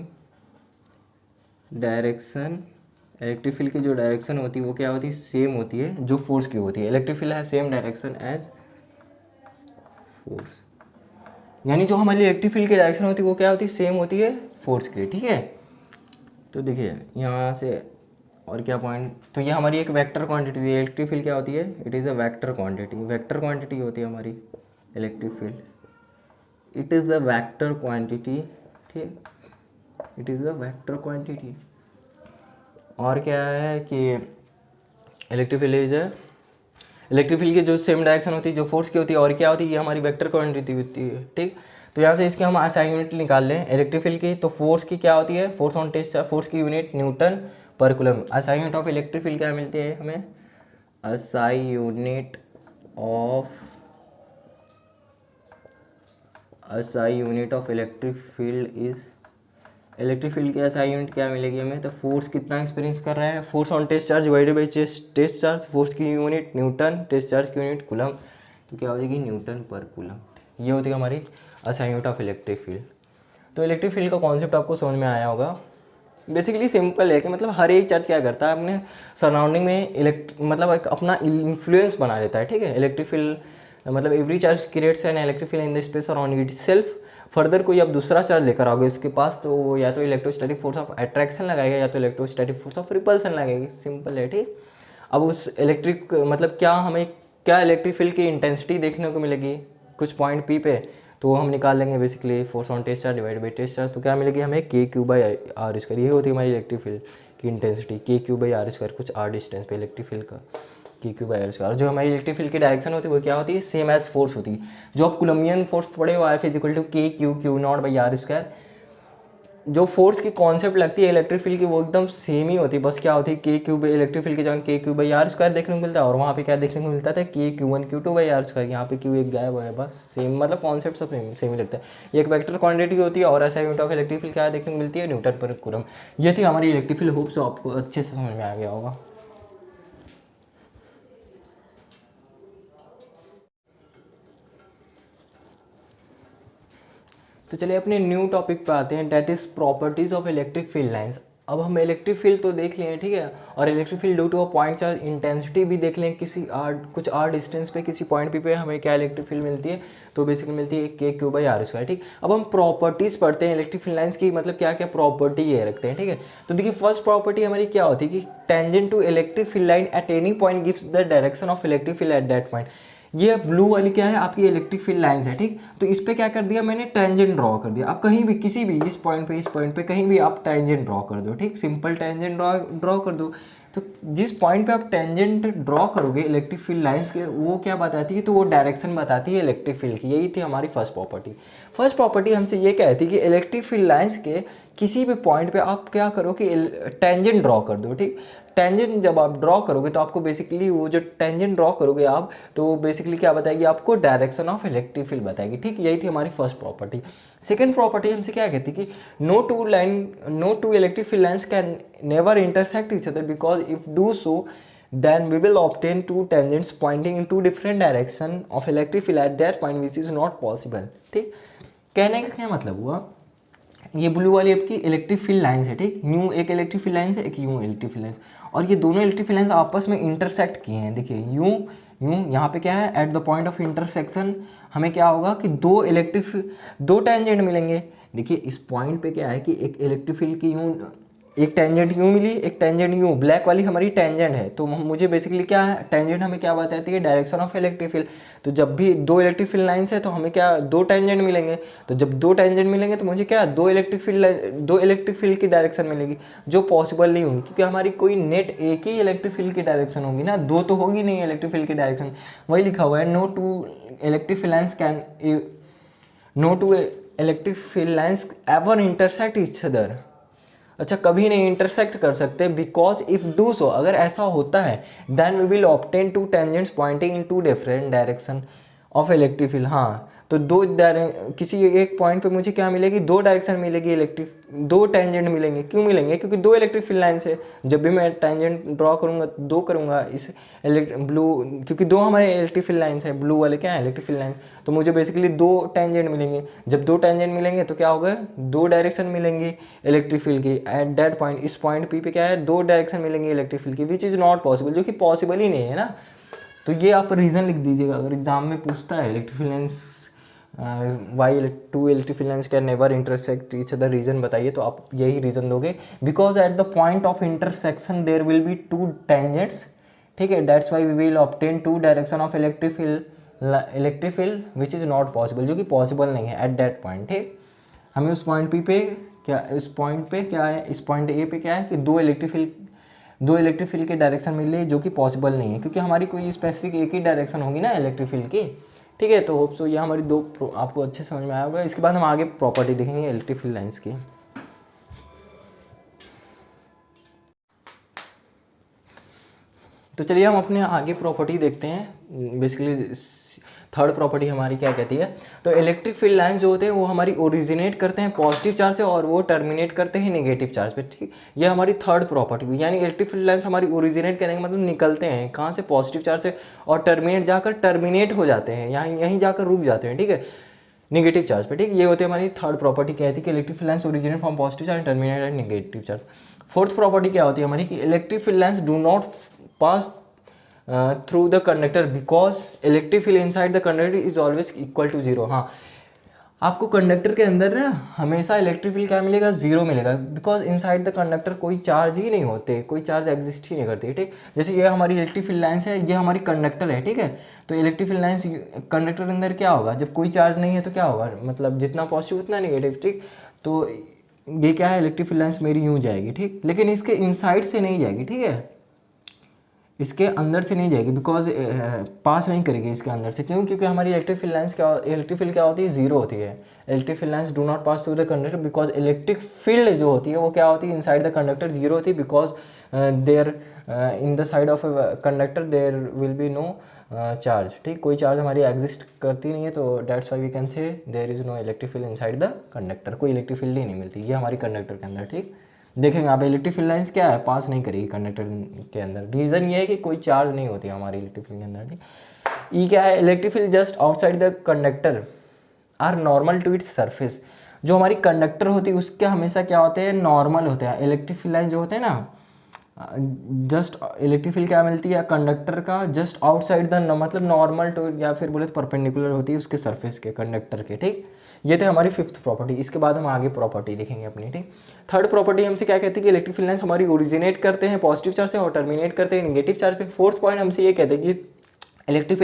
direction, electric field की जो डायरेक्शन होती है वो क्या होती है, सेम होती है जो फोर्स की होती है। Electric field has same direction as force, यानी जो हमारी इलेक्ट्रिक फील्ड की डायरेक्शन होती है वो क्या होती है, सेम होती है फोर्स की, ठीक है। तो देखिए यहाँ से और क्या पॉइंट, तो ये हमारी एक वेक्टर क्वांटिटी है। इलेक्ट्रिक फील्ड क्या होती है, it is a vector quantity, vector quantity होती है हमारी electric field, it is a vector quantity, ठीक, it is a vector quantity. और क्या है कि electric field is electric field की जो सेम डायरेक्शन होती है जो फोर्स की होती है और क्या होती है, ये हमारी वेक्टर क्वांटिटी होती है। ठीक, तो यहाँ से इसके हम SI यूनिट निकाल लें इलेक्ट्रिक फील्ड की। तो फोर्स की क्या होती है, force on test charge, force की unit newton per coulomb. SI unit of electric field क्या मिलती है हमें, SI unit of electric field is, electric field की SI यूनिट क्या मिलेगी हमें, तो फोर्स कितना एक्सपीरियंस कर रहा है, force on test charge divided by test charge, force की यूनिट न्यूटन, टेस्ट चार्ज की यूनिट कूलम, तो क्या हो जाएगी न्यूटन पर कूलम। ये होती है हमारी SI unit of electric field. तो इलेक्ट्रिक फील्ड का कॉन्सेप्ट आपको समझ में आया होगा। बेसिकली सिंपल है कि मतलब हर एक चार्ज क्या करता है अपने सराउंडिंग में मतलब एक अपना इन्फ्लुएंस बना लेता है। ठीक है, इलेक्ट्रिक फील्ड मतलब every charge creates an electric field in the space around itself. Further कोई आप दूसरा चार्ज लेकर आओगे उसके पास, तो वो या तो इलेक्ट्रोस्टैटिक फोर्स ऑफ अट्रैक्शन लगाएगा या तो इलेक्ट्रोस्टैटिक फोर्स ऑफ रिपल्सन लगाएगी। सिंपल है। ठीक, अब उस इलेक्ट्रिक मतलब क्या हमें क्या इलेक्ट्रिक फील्ड की इंटेंसिटी देखने को मिलेगी कुछ पॉइंट पी पे, तो हम निकाल लेंगे basically force on test charge divide by test charge. तो क्या मिलेगी हमें KQ/R²। ये होती है हमारी इलेक्ट्रिक फील्ड की इंटेंसिटी, KQ/R², कुछ R डिस्टेंस पे इलेक्ट्रिक फील्ड का KQ/R²। और जो हमारी इलेक्ट्रिक फील्ड की डायरेक्शन होती है वो क्या होती है, सेम एज फोर्स होती है। जो आप कुलम्बियन फोर्स पढ़े हो F = KQ/Q0/R²। जो फोर्स की कॉन्सेप्ट लगती है इलेक्ट्रिक फील्ड की वो एकदम सेम ही होती है, बस क्या होती है KQ इलेक्ट्रिक फील्ड की जगह KQ/R² देखने को मिलता है और वहाँ पे क्या देखने को मिलता था KQ1/Q2/R²। यहाँ पे Q एक गायब है, बस सेम मतलब कॉन्सेप्ट सब सेम ही लगता है। ये एक वेक्टर क्वांटिटी होती है और SI unit of electric field क्या देखने को मिलती है, न्यूटन पर कूलम। ये थी हमारी इलेक्ट्रिक फील्ड। होप सो आपको अच्छे से समझ में आ गया होगा। तो चलिए अपने न्यू टॉपिक पे आते हैं, that is properties of electric field lines. अब हम इलेक्ट्रिक फील्ड तो देख लिए, ठीक है, और electric field due to a point charge intensity भी देख लें। कुछ R डिस्टेंस पे किसी पॉइंट पे हमें क्या इलेक्ट्रिक फील्ड मिलती है, तो बेसिकली मिलती है KQ/R²। ठीक, अब हम प्रॉपर्टीज़ पढ़ते हैं इलेक्ट्रिक फील्ड लाइंस की, मतलब क्या क्या प्रॉपर्टी ये रखते हैं। ठीक है, तो देखिए फर्स्ट प्रॉपर्टी हमारी क्या होती है कि tangent to electric field line at any point gives the direction of electric field at that point. ये ब्लू वाली क्या है आपकी इलेक्ट्रिक फील्ड लाइंस है। ठीक, तो इस पे क्या कर दिया मैंने, टेंजेंट ड्रॉ कर दिया। आप कहीं भी किसी भी इस पॉइंट पे कहीं भी आप टेंजेंट ड्रॉ कर दो। ठीक, सिंपल टेंजेंट ड्रॉ कर दो। तो जिस पॉइंट पे आप टेंजेंट ड्रॉ करोगे इलेक्ट्रिक फील्ड लाइंस के, वो क्या बताती है, तो वो डायरेक्शन बताती है इलेक्ट्रिक फील्ड की। यही थी हमारी फर्स्ट प्रॉपर्टी। फर्स्ट प्रॉपर्टी हमसे ये कहती है कि इलेक्ट्रिक फील्ड लाइंस के किसी भी पॉइंट पे आप क्या करो कि टेंजेंट ड्रॉ कर दो। ठीक, टेंजेंट जब आप ड्रॉ करोगे तो आपको बेसिकली वो जो टेंजेंट ड्रॉ करोगे आप, तो बेसिकली क्या बताएगी आपको, डायरेक्शन ऑफ इलेक्ट्रिक फील्ड बताएगी। ठीक, यही थी हमारी फर्स्ट प्रॉपर्टी। सेकंड प्रॉपर्टी हमसे क्या कहती है कि no two electric field lines can never intersect each other because if do so then we will obtain two tangents pointing in two different direction of electric field at that point which is not possible। ठीक, कहने का क्या मतलब हुआ, ये blue वाली आपकी electric field lines है। ठीक, यूं एक इलेक्ट्रिक फील्ड लाइंस है, एक यूं इलेक्ट्रिक फील्ड लाइंस, और ये दोनों इलेक्ट्रिक फील्ड लाइंस आपस में इंटरसेक्ट किए हैं। देखिए यूं यूं, यहाँ पे क्या है, eight the point of intersection हमें क्या होगा कि दो टेंजेंट मिलेंगे। देखिए इस पॉइंट पे क्या है कि एक इलेक्ट्रिक फील्ड की यूं एक टेंजेंट यूं मिली, एक टेंजेंट यूं, ब्लैक वाली हमारी टेंजेंट है। तो मुझे बेसिकली क्या है, टेंजेंट हमें क्या बताती है, डायरेक्शन ऑफ इलेक्ट्रिक फील्ड। तो जब भी दो इलेक्ट्रिक फील्ड लाइंस है तो हमें क्या, दो टेंजेंट मिलेंगे। तो जब दो टेंजेंट मिलेंगे तो मुझे क्या, दो इलेक्ट्रिक फील्ड की डायरेक्शन मिलेगी, जो पॉसिबल नहीं होगी क्योंकि हमारी कोई नेट एक ही इलेक्ट्रिक फील्ड की डायरेक्शन होगी ना, दो तो होगी नहीं इलेक्ट्रिक फील्ड की डायरेक्शन। वही लिखा हुआ है, no two electric field lines ever intersect each other. अच्छा, कभी नहीं इंटरसेक्ट कर सकते, बिकॉज इफ डू सो, अगर ऐसा होता है, then we will obtain two tangents pointing in two different direction of electric field. हाँ, तो किसी एक पॉइंट पे मुझे क्या मिलेगी, दो डायरेक्शन मिलेगी इलेक्ट्रिक, दो टेंजेंट मिलेंगे। क्यों मिलेंगे, क्योंकि दो इलेक्ट्रिक फील्ड लाइन्स है। जब भी मैं टेंजेंट ड्रॉ करूंगा दो करूंगा इस ब्लू, क्योंकि दो हमारे इलेक्ट्रिक फील्ड लाइन्स है, ब्लू वाले क्या है इलेक्ट्रिक फील्ड लाइन्स, तो मुझे बेसिकली दो टेंजेंट मिलेंगे। जब दो टेंजेंट मिलेंगे तो क्या होगा, दो डायरेक्शन मिलेंगी इलेक्ट्रिक फील्ड की एट दैट पॉइंट। इस पॉइंट पी पे क्या है, दो डायरेक्शन मिलेंगी इलेक्ट्रिक फील्ड की, विच इज़ नॉट पॉसिबल, जो कि पॉसिबल ही नहीं है ना। तो ये आप रीज़न लिख दीजिएगा अगर एग्जाम में पूछता है electric field lines why two electric field lines can never intersect each other, reason बताइए, तो आप यही रीजन दोगे, because at the point of intersection there will be two tangents. ठीक है, that's why we will obtain two direction of electric field which is not possible, जो कि possible नहीं है एट दैट पॉइंट। ठीक, हमें उस पॉइंट पी पे क्या, इस पॉइंट पे क्या है, इस पॉइंट ए पे क्या है कि दो इलेक्ट्रिक फील्ड के डायरेक्शन मिल रही है, जो कि पॉसिबल नहीं है क्योंकि हमारी कोई स्पेसिफिक एक ही डायरेक्शन होगी ना इलेक्ट्रिक फील्ड की। ठीक है, तो होप सो ये हमारी आपको अच्छे समझ में आया होगा। इसके बाद हम आगे प्रॉपर्टी देखेंगे इलेक्ट्रिक फील्ड लाइन्स की। तो चलिए हम अपने आगे प्रॉपर्टी देखते हैं। बेसिकली थर्ड प्रॉपर्टी हमारी क्या कहती है, तो इलेक्ट्रिक फील्ड लाइन्स जो होते हैं वो हमारी ओरिजिनेट करते हैं पॉजिटिव चार्ज से और वो टर्मिनेट करते हैं नेगेटिव चार्ज पे। ठीक, ये हमारी थर्ड प्रॉपर्टी हुई, यानी इलेक्ट्रिक फील्ड लाइन्स हमारी ओरिजिनेट करने का मतलब निकलते हैं कहाँ से, पॉजिटिव चार्ज से, और टर्मिनेट हो जाते हैं, यहीं जाकर रुक जाते हैं। ठीक है, नेगेटिव चार्ज पे। ठीक, ये होती है हमारी थर्ड प्रॉपर्टी, कहती है कि electric field lines originate from positive charge, terminate at negative charge. Fourth property क्या होती है हमारी कि electric field lines do not pass through the conductor because electric field inside the conductor is always equal to zero. हाँ, आपको conductor के अंदर ना हमेशा इलेक्ट्रिक फील्ड क्या मिलेगा, जीरो मिलेगा, बिकॉज इनसाइड द कंडक्टर कोई चार्ज ही नहीं होते, कोई चार्ज एग्जिस्ट ही नहीं करती। ठीक, जैसे ये हमारी इलेक्ट्रिक फील्ड लाइन्स है, ये हमारी कंडक्टर है। ठीक है, तो इलेक्ट्रिक फील्ड लाइन्स कंडक्टर के अंदर क्या होगा, जब कोई चार्ज नहीं है तो क्या होगा, मतलब जितना पॉजिटिव उतना नेगेटिव। ठीक, तो ये क्या है, इलेक्ट्रिक फील्ड लाइन्स मेरी यूँ जाएगी। ठीक, लेकिन इसके इनसाइड से नहीं जाएगी। ठीक है, इसके अंदर से नहीं जाएगी, बिकॉज पास नहीं करेगी इसके अंदर से। क्यों, क्योंकि हमारी इलेक्ट्रिक फील्ड क्या होती है, जीरो होती है। Electric field lines do not pass through the conductor because electric field जो होती है वो क्या होती है, इनसाइड द कंडक्टर जीरो होती है, because there in the side of conductor there will be no charge. ठीक, कोई चार्ज हमारी एग्जिस्ट करती नहीं है, तो that's why we can say there is no electric field inside the conductor, कोई इलेक्ट्रिक फील्ड ही नहीं मिलती ये हमारी कंडक्टर के अंदर। ठीक, देखेंगे आप इलेक्ट्रिक फील्ड लाइन्स क्या है, पास नहीं करेगी कंडक्टर के अंदर। रीज़न ये है कि कोई चार्ज नहीं होती हमारी इलेक्ट्रिक फील्ड के अंदर। ठीक, ई क्या है, electric field just outside the conductor are normal to its surface. जो हमारी कंडक्टर होती है उसके हमेशा क्या होते हैं, नॉर्मल होते हैं। इलेक्ट्रिक फील्ड लाइन जो होते हैं ना, जस्ट इलेक्ट्रिक फील्ड क्या मिलती है, कंडक्टर का जस्ट आउटसाइड द, मतलब नॉर्मल टू, या फिर बोले तो परपेंडिकुलर होती है उसके सरफेस के, कंडक्टर के। ठीक, ये थे हमारी फिफ्थ प्रॉपर्टी। इसके बाद हम आगे प्रॉपर्टी देखेंगे अपनी। ठीक, थर्ड प्रॉपर्टी हमसे क्या कहती है कि इलेक्ट्रिक फील्ड लाइन्स हमारी ओरिजिनेट करते हैं पॉजिटिव चार्ज से और टर्मिनेट करते हैं नेगेटिव चार्ज पे। फोर्थ पॉइंट हमसे ये कहते हैं कि electric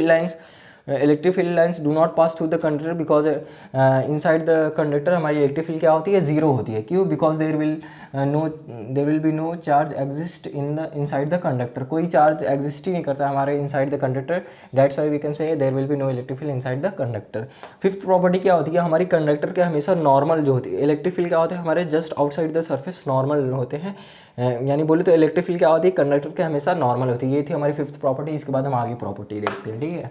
field lines do not pass through the conductor because inside the conductor हमारी इलेक्ट्रिक फील्ड क्या होती है, जीरो होती है। क्यों, because there will be no charge exist inside the conductor, कोई चार्ज एग्जिस्ट ही नहीं करता हमारे inside the conductor, that's why we can say there will be no electric field inside the conductor. Fifth property क्या होती है, हमारी conductor के हमेशा नॉर्मल जो होती है, इलेक्ट्रिक फील्ड क्या होते हैं हमारे just outside the surface normal होते हैं, यानी बोले तो इलेक्ट्रिक फील्ड क्या होती है, कंडक्टर के हमेशा नॉर्मल होती है। ये थी हमारी फिफ्थ प्रॉपर्टी। इसके बाद हम आगे प्रॉपर्टी देखते हैं। ठीक है,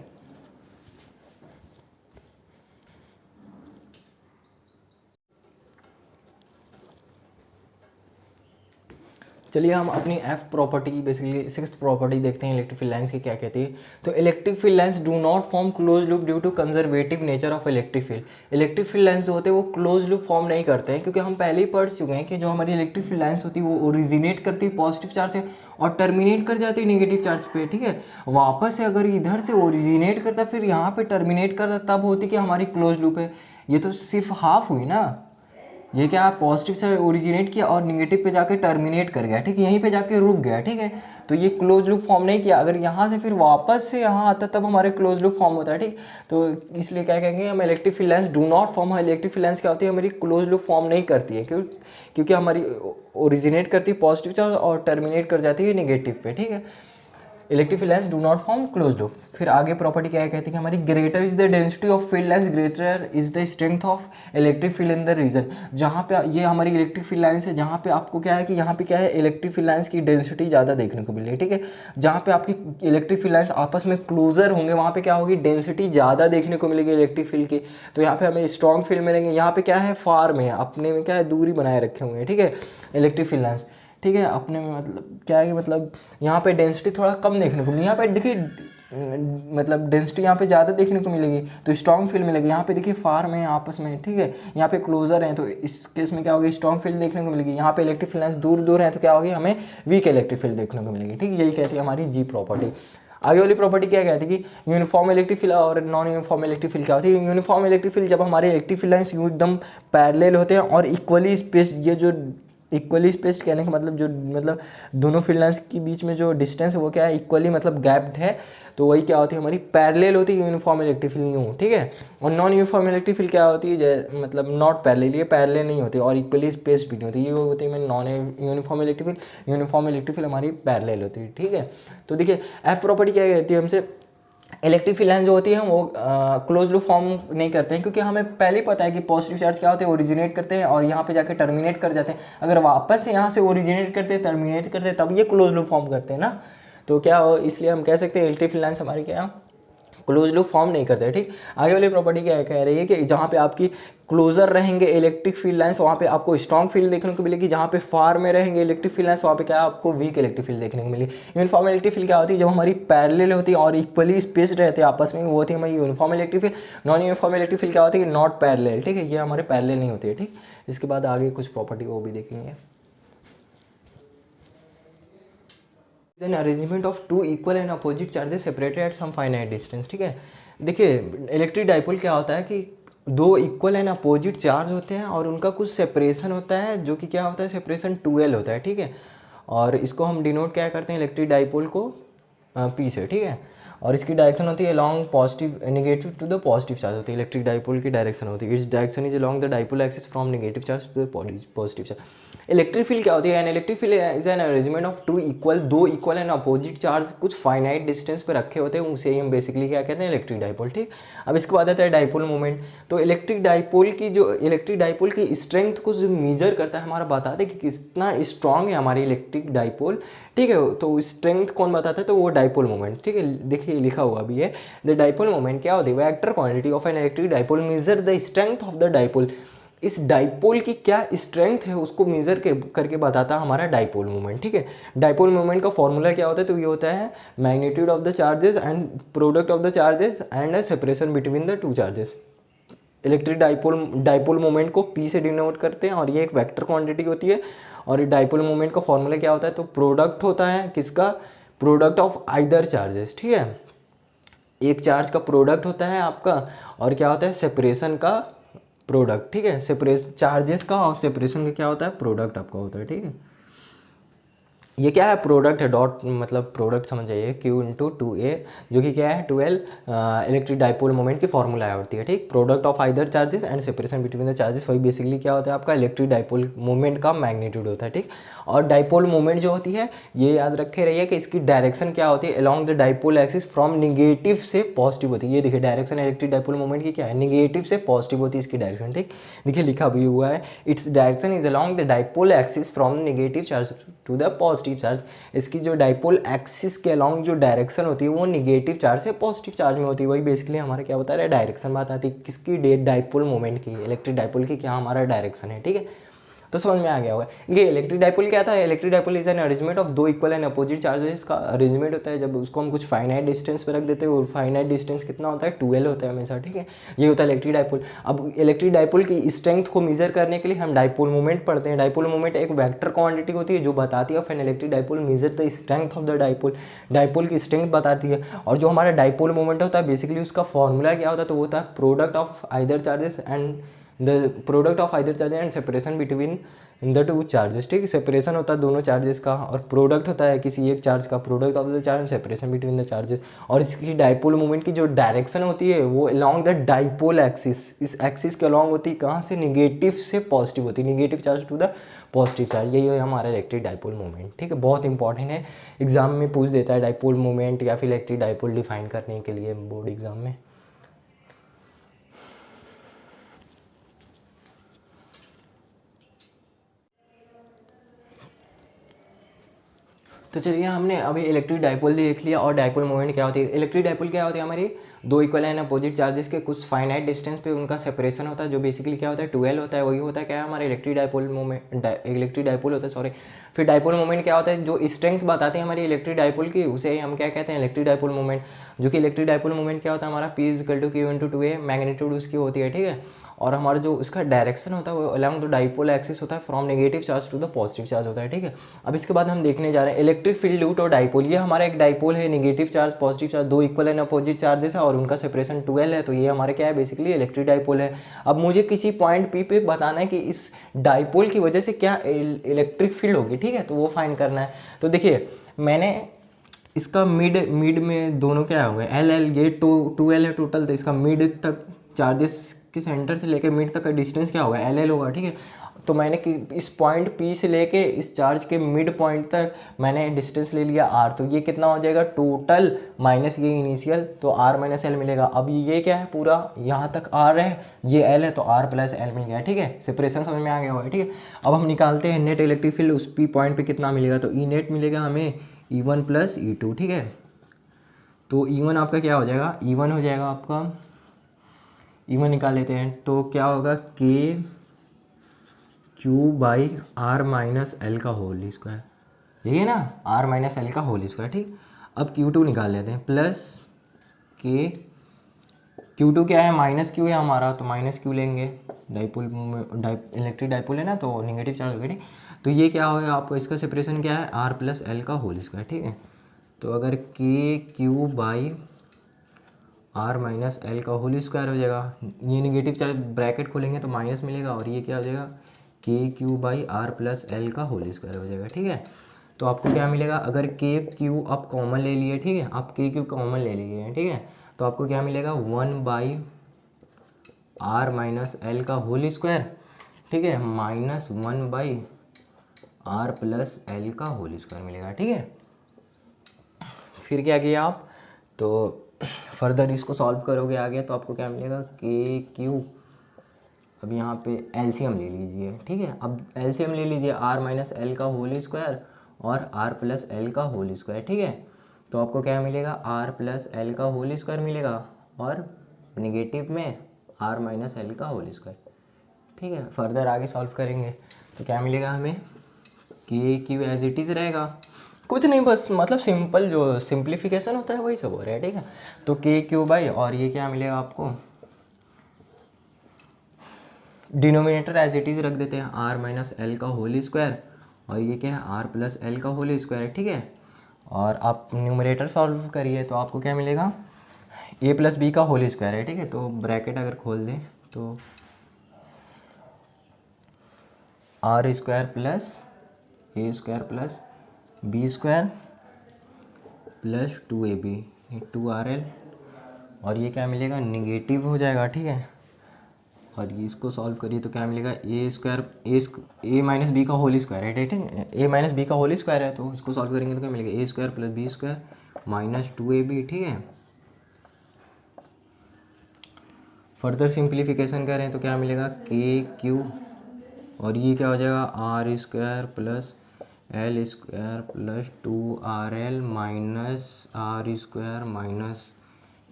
चलिए हम अपनी F property basically sixth property देखते हैं इलेक्ट्रिक फील्ड लाइन्स की क्या कहती है। तो electric field lines do not form close loop due to conservative nature of electric field. Electric field lines जो होते हैं वो क्लोज लूप फॉर्म नहीं करते हैं, क्योंकि हम पहले ही पढ़ चुके हैं कि जो हमारी इलेक्ट्रिक फील्ड लाइन्स होती है वो ओरिजिनेट करती है पॉजिटिव चार्ज से और टर्मिनेट कर जाती है नेगेटिव चार्ज पे। ठीक है, वापस से अगर इधर से ओरिजिनेट करता फिर यहाँ पे टर्मिनेट करता तब होती कि हमारी क्लोज लूप है। ये तो सिर्फ हाफ हुई ना, ये क्या पॉजिटिव से ओरिजिनेट किया और नेगेटिव पे जाके टर्मिनेट कर गया। ठीक, यहीं पे जाके रुक गया। ठीक है, तो ये क्लोज लूप फॉर्म नहीं किया। अगर यहाँ से फिर वापस से यहाँ आता तब हमारे क्लोज लूप फॉर्म होता है। ठीक, तो इसलिए क्या कहेंगे हम, electric field lines do not form. Electric field lines क्या होती है, हमारी क्लोज लूप फॉर्म नहीं करती है। क्योंकि हमारी ओरिजिनेट करती है पॉजिटिव चार्ज और टर्मिनेट कर जाती है नेगेटिव पे। ठीक है, electric field lines do not form close loop. फिर आगे प्रॉपर्टी क्या कहती है कि हमारी greater is the density of field lines greater is the strength of electric field in the region. जहाँ पे ये हमारी इलेक्ट्रिक फील्ड लाइन्स है, जहाँ पे आपको क्या है कि यहाँ पे क्या है, इलेक्ट्रिक फील्ड लाइन्स की डेंसिटी ज़्यादा देखने को मिलेगी। ठीक है, जहाँ पे आपकी इलेक्ट्रिक फील्ड लाइन्स आपस में क्लोजर होंगे वहाँ पे क्या होगी, डेंसिटी ज़्यादा देखने को मिलेगी इलेक्ट्रिक फील्ड की। तो यहाँ पे हमें स्ट्रॉन्ग फील्ड मिलेंगे। यहाँ पे क्या है, फार में अपने में क्या है, दूरी बनाए रखे होंगे। ठीक है, इलेक्ट्रिक फील्ड लाइन्स। ठीक है, अपने में मतलब क्या है कि मतलब यहाँ पे डेंसिटी थोड़ा कम देखने को मिलेगी। यहाँ पे देखिए मतलब डेंसिटी यहाँ पे ज़्यादा देखने को मिलेगी तो स्ट्रॉन्ग फील्ड मिलेगी। यहाँ पे देखिए फार में आपस में, ठीक है, यहाँ पे क्लोजर हैं तो इस केस में क्या होगी, स्ट्रॉन्ग फील्ड देखने को मिलेगी। यहाँ पे इलेक्ट्रिक फील्ड लाइन्स दूर दूर हैं तो क्या होगी, हमें वीक इलेक्ट्रिक फील्ड देखने को मिलेगी। ठीक है, यही कहती है हमारी जी प्रॉपर्टी। आगे वाली प्रॉपर्टी क्या कहती है कि यूनिफॉर्म इलेक्ट्रिक फील्ड और नॉन यूनिफॉर्म इलेक्ट्रिक फील्ड क्या होती है। यूनिफॉर्म इलेक्ट्रिक फील्ड जब हमारे इलेक्ट्रिक फील्ड लाइन्स यूँ एकदम पैरेलल होते हैं और इक्वली स्पेस, ये जो इक्वली स्पेस्ड कहने का मतलब जो मतलब दोनों फील्ड लाइन्स के बीच में जो डिस्टेंस है वो क्या है, इक्वली मतलब गैप्ड है, तो वही क्या होती है हमारी पैरेलल होती है यूनिफॉर्म इलेक्ट्रिक फील्ड यूँ, ठीक है। और नॉन यूनिफॉर्म इलेक्ट्रिक फील्ड क्या होती है, मतलब नॉट पैरेलल, ये पैरेलल नहीं होती और इक्वली स्पेस्ड भी नहीं होती, ये होती है non uniform electric field. Uniform electric field हमारी पैरेलल होती है, ठीक है। तो देखिए एफ प्रॉपर्टी क्या कहती है हमसे, इलेक्ट्रिक फील्ड लाइन जो होती है वो क्लोज लूप फॉर्म नहीं करते हैं, क्योंकि हमें पहले ही पता है कि पॉजिटिव चार्ज क्या होते हैं, ओरिजिनेट करते हैं और यहाँ पे जाके टर्मिनेट कर जाते हैं। अगर वापस से यहाँ से ओरिजिनेट करते हैं, टर्मिनेट करते हैं, तब ये क्लोज लूप फॉर्म करते हैं ना। तो क्या इसलिए हम कह सकते हैं इलेक्ट्रिक फील्ड लाइन्स हमारी क्या क्लोज लूप फॉर्म नहीं करते, ठीक। आगे वाली प्रॉपर्टी क्या कह रही है कि जहाँ पे आपकी क्लोजर रहेंगे इलेक्ट्रिक फील्ड लाइन्स, वहाँ पे आपको स्ट्रॉन्ग फील्ड देखने को मिलेगी, जहाँ पे फार में रहेंगे इलेक्ट्रिक फील्ड लाइन्स, वहाँ पे क्या आपको वीक इलेक्ट्रिक फील्ड देखने को मिलेगी। यूनिफॉर्म इलेक्ट्रिक फील्ड क्या होती है, जब हमारी पैरेलल होती है और इक्वली स्पेस्ड रहते हैं आपस में, वो होती है हमारी uniform electric field. Non uniform electric field क्या होती है, नॉट पैरेलल, ठीक है, ये हमारे पैरेलल नहीं होती है, ठीक। इसके बाद आगे कुछ प्रॉपर्टी वो भी देखेंगे। Then arrangement of two equal and opposite charges separated at some finite distance, ठीक है। देखिए इलेक्ट्रिक डाइपोल क्या होता है कि दो इक्वल एंड अपोजिट चार्ज होते हैं और उनका कुछ सेपरेशन होता है, जो कि क्या होता है, सेपरेशन 2L होता है, ठीक है। और इसको हम डिनोट क्या करते हैं, इलेक्ट्रिक डाइपोल को P से, ठीक है। और इसकी डायरेक्शन होती है along positive negative to the positive charge होती है, इलेक्ट्रिक डाइपोल की डायरेक्शन होती है, its direction is along the dipole axis from negative charge to the positive charge. Electric field क्या होती है, an electric field is an arrangement of दो equal and opposite charge कुछ फाइनाइट डिस्टेंस पे रखे होते हैं, उसे ही हम बेसिकली क्या कहते हैं, इलेक्ट्रिक डाइपोल, ठीक। अब इसके बाद आता है डाइपोल मोमेंट। तो इलेक्ट्रिक डाइपोल की स्ट्रेंथ को जो मेजर करता है हमारा, बताते हैं कि कितना स्ट्रॉन्ग है हमारी इलेक्ट्रिक डाइपोल, ठीक है। तो स्ट्रेंथ कौन बताता है, तो वो डाइपोल मोमेंट, ठीक है। देखिए लिखा हुआ भी है, द डाइपोल मोमेंट क्या होती है, vector quantity of an electric dipole measure the strength of the dipole. इस डाइपोल की क्या स्ट्रेंथ है उसको मेजर करके बताता है हमारा डाइपोल मोमेंट, ठीक है। डाइपोल मोमेंट का फॉर्मूला क्या होता है, तो ये होता है magnitude of the charges and product of the charges and a separation between the two charges. Electric dipole moment को P से डिनोट करते हैं और ये एक वेक्टर क्वांटिटी होती है। और डाइपोल मोमेंट का फॉर्मूला क्या होता है, तो प्रोडक्ट होता है किसका, प्रोडक्ट ऑफ आइदर चार्जेस, ठीक है। एक चार्ज का प्रोडक्ट होता है आपका, और क्या होता है, सेपरेशन का प्रोडक्ट, ठीक है। सेपरेशन चार्जेस का और सेपरेशन का क्या होता है, प्रोडक्ट आपका होता है, ठीक है। ये क्या है, प्रोडक्ट है, डॉट मतलब प्रोडक्ट समझ जाइए, Q इंटू 2A, जो कि क्या है 12 इलेक्ट्रिक डाइपोल मोमेंट की फॉर्मूला होती है, ठीक। Product of either charges and separation between the charges, वही बेसिकली क्या होता है आपका इलेक्ट्रिक डाइपोल मोमेंट का मैग्नीट्यूड होता है, ठीक। और डाइपोल मोमेंट जो होती है, ये याद रखे रहिए कि इसकी डायरेक्शन क्या होती है, along the dipole axis from negative से पॉजिटिव होती है। ये देखिए डायरेक्शन इलेक्ट्रिक डाइपोल मोमेंट की क्या है, निगेटिव से पॉजिटिव होती है इसकी डायरेक्शन, ठीक। देखिए लिखा भी हुआ है, its direction is along the dipole axis from negative charge to the positive charge. इसकी जो डाइपोल एक्सिस के अलॉन्ग जो डायरेक्शन होती है वो निगेटिव चार्ज से पॉजिटिव चार्ज में होती है, वही बेसिकली हमारा क्या बता रहा है, डायरेक्शन बात आती है किसकी, डाइपोल मोमेंट की, इलेक्ट्रिक डाइपोल की क्या हमारा डायरेक्शन है, ठीक है। तो समझ में आ गया होगा। ये इलेक्ट्रिक डाइपोल क्या था, electric dipole is an arrangement of दो इक्वल एंड अपोजिट चार्जेस का अरेंजमेंट होता है, जब उसको हम कुछ फाइनाइट डिस्टेंस पे रख देते हैं, और फाइनाइट डिस्टेंस कितना होता है, 2L होता है हमेशा, ठीक है। ये होता है इलेक्ट्रिक डाइपोल। अब इलेक्ट्रिक डाइपोल की स्ट्रेंथ को मेजर करने के लिए हम डाइपोल मोमेंट पढ़ते हैं। डाइपोल मोमेंट एक वेक्टर क्वांटिटी होती है जो बताती है of an electric dipole measure the strength of the dipole, dipole की स्ट्रेंथ बताती है। और जो हमारा डाइपोल मोमेंट होता है बेसिकली उसका फॉर्मूला क्या होता है, तो वो होता है product of either charges and the product of either charges and separation between in the two charges, ठीक है। सेपरेशन होता है दोनों चार्जेस का, और प्रोडक्ट होता है किसी एक चार्ज का, product of the charge and separation between the charges. और इसकी डाइपोल मूवमेंट की जो डायरेक्शन होती है वो अलॉन्ग द डाइपोल एक्सिस, इस एक्सिस के अलॉन्ग होती है, कहाँ से, निगेटिव से पॉजिटिव होती है, negative charge to the positive charge. यही है हमारा इलेक्ट्रिक डाइपोल मूवमेंट, ठीक है। बहुत इंपॉर्टेंट है, एग्जाम में पूछ देता है डाइपोल मूवमेंट या फिर इलेक्ट्रिक डाइपोल डिफाइन करने के लिए बोर्ड एग्जाम में। तो चलिए हमने अभी इलेक्ट्रिक डाइपोल देख लिया और डाइपोल मोमेंट क्या होती है। इलेक्ट्रिक डाइपोल क्या होती है, हमारी दो इक्वल एंड अपोजिट चार्जेस के कुछ फाइनाइट डिस्टेंस पे उनका सेपरेशन होता है, जो बेसिकली क्या होता है 2L होता है, वही होता है क्या है हमारा electric dipole moment, electric dipole होता है, सॉरी। फिर डाइपोल मोमेंट क्या होता है, जो स्ट्रेंथ बताते हैं हमारी इलेक्ट्रिक डाइपोल की, उसे हम क्या कहते हैं, इलेक्ट्रिक डाइपोल मोमेंट। जो कि इलेक्ट्रिक डाइपोल मोमेंट क्या होता है हमारा P = Q × 2A, मैग्नीट्यूड उसकी होती है, ठीक है। और हमारा जो उसका डायरेक्शन होता है वो अलॉन्ग द डाइपोल एक्सिस होता है, from negative charge to the positive charge होता है, ठीक है। अब इसके बाद हम देखने जा रहे हैं electric field due to dipole. ये हमारा एक डाइपोल है, नेगेटिव चार्ज पॉजिटिव चार्ज, दो इक्वल एंड अपोजिट चार्जेस है और उनका सेपरेशन 12 है, तो ये हमारे क्या है बेसिकली इलेक्ट्रिक डाइपोल है। अब मुझे किसी पॉइंट पी पे बताना है कि इस डाइपोल की वजह से क्या इलेक्ट्रिक फील्ड होगी, ठीक है, तो वो फाइंड करना है। तो देखिए मैंने इसका मिड में दोनों क्या हो गए एल एल, ये 2L है टोटल, तो इसका मिड तक चार्जेस के सेंटर से लेके मिड तक का डिस्टेंस क्या होगा LL होगा, ठीक है। तो मैंने इस पॉइंट P से लेके इस चार्ज के मिड पॉइंट तक मैंने डिस्टेंस ले लिया R, तो ये कितना हो जाएगा टोटल माइनस ये इनिशियल, तो R माइनस एल मिलेगा। अब ये क्या है पूरा यहाँ तक R है, ये L है, तो R प्लस एल मिल गया, ठीक है। सेपरेशन समझ में आ गया होगा, ठीक है। अब हम निकालते हैं नेट इलेक्ट्रिक फील्ड उस P पॉइंट पे कितना मिलेगा, तो ई नेट मिलेगा हमें E1 प्लस E2, ठीक है। तो E1 आपका क्या हो जाएगा, E1 हो जाएगा आपका, E1 निकाल लेते हैं, तो क्या होगा K Q by R minus L का होल स्क्वायर, यही है ना, R माइनस एल का होल स्क्वायर, ठीक। अब Q2 निकाल लेते हैं, प्लस K Q2 क्या है माइनस Q है हमारा, तो माइनस Q लेंगे, डाइपोल इलेक्ट्रिक डाइपोल है ना, तो नेगेटिव चार्ज होगा, ठीक। तो ये क्या होगा आपको, इसका सेपरेशन क्या है R प्लस एल का होल स्क्वायर, ठीक है। तो अगर K Q by R minus L का होल स्क्वायर हो जाएगा, ये नेगेटिव चार्ज ब्रैकेट खोलेंगे तो माइनस मिलेगा, और ये क्या हो जाएगा K Q by R plus L का होल स्क्वायर हो जाएगा, ठीक है। तो आपको क्या मिलेगा, अगर K Q आप कॉमन ले लिए, ठीक है, आप K Q कॉमन ले लिए हैं, ठीक है, तो आपको क्या मिलेगा 1 बाई R माइनस एल का होल स्क्वायर, ठीक है, minus 1 by R plus L का होल स्क्वायर मिलेगा, ठीक है। फिर क्या किया आप, तो फर्दर इसको सॉल्व करोगे आगे, तो आपको क्या मिलेगा K Q, अब यहाँ पे एलसीएम ले लीजिए, ठीक है। अब एलसीएम ले लीजिए R माइनस एल का होल स्क्वायर और R प्लस एल का होल स्क्वायर, ठीक है। तो आपको क्या मिलेगा R प्लस एल का होल स्क्वायर मिलेगा, और निगेटिव में R माइनस एल का होल स्क्वायर, ठीक है। फर्दर आगे सॉल्व करेंगे तो क्या मिलेगा हमें, K Q as it is रहेगा, कुछ नहीं, बस मतलब सिंपल जो सिंप्लीफिकेशन होता है वही सब हो रहा है, ठीक है। तो K Q बाई, और ये क्या मिलेगा आपको, डिनोमिनेटर एज इट इज़ रख देते हैं R माइनस एल का होल स्क्वायर, और ये क्या है R प्लस एल का होल स्क्वायर है, ठीक है। और आप न्यूमरेटर सॉल्व करिए तो आपको क्या मिलेगा A प्लस बी का होल स्क्वायर है, ठीक है। तो ब्रैकेट अगर खोल दें तो R square plus A square plus B square plus 2AB 2RL, और ये क्या मिलेगा निगेटिव हो जाएगा, ठीक है। और ये इसको सॉल्व करिए तो क्या मिलेगा a square, a minus b का होल स्क्वायर है, ठीक है, ए माइनस बी का होल स्क्वायर है, तो इसको सॉल्व करेंगे तो क्या मिलेगा a square plus B square minus 2AB, ठीक है। फर्दर सिंप्लीफिकेशन करें तो क्या मिलेगा K Q, और ये क्या हो जाएगा R square plus L square plus 2RL minus R square minus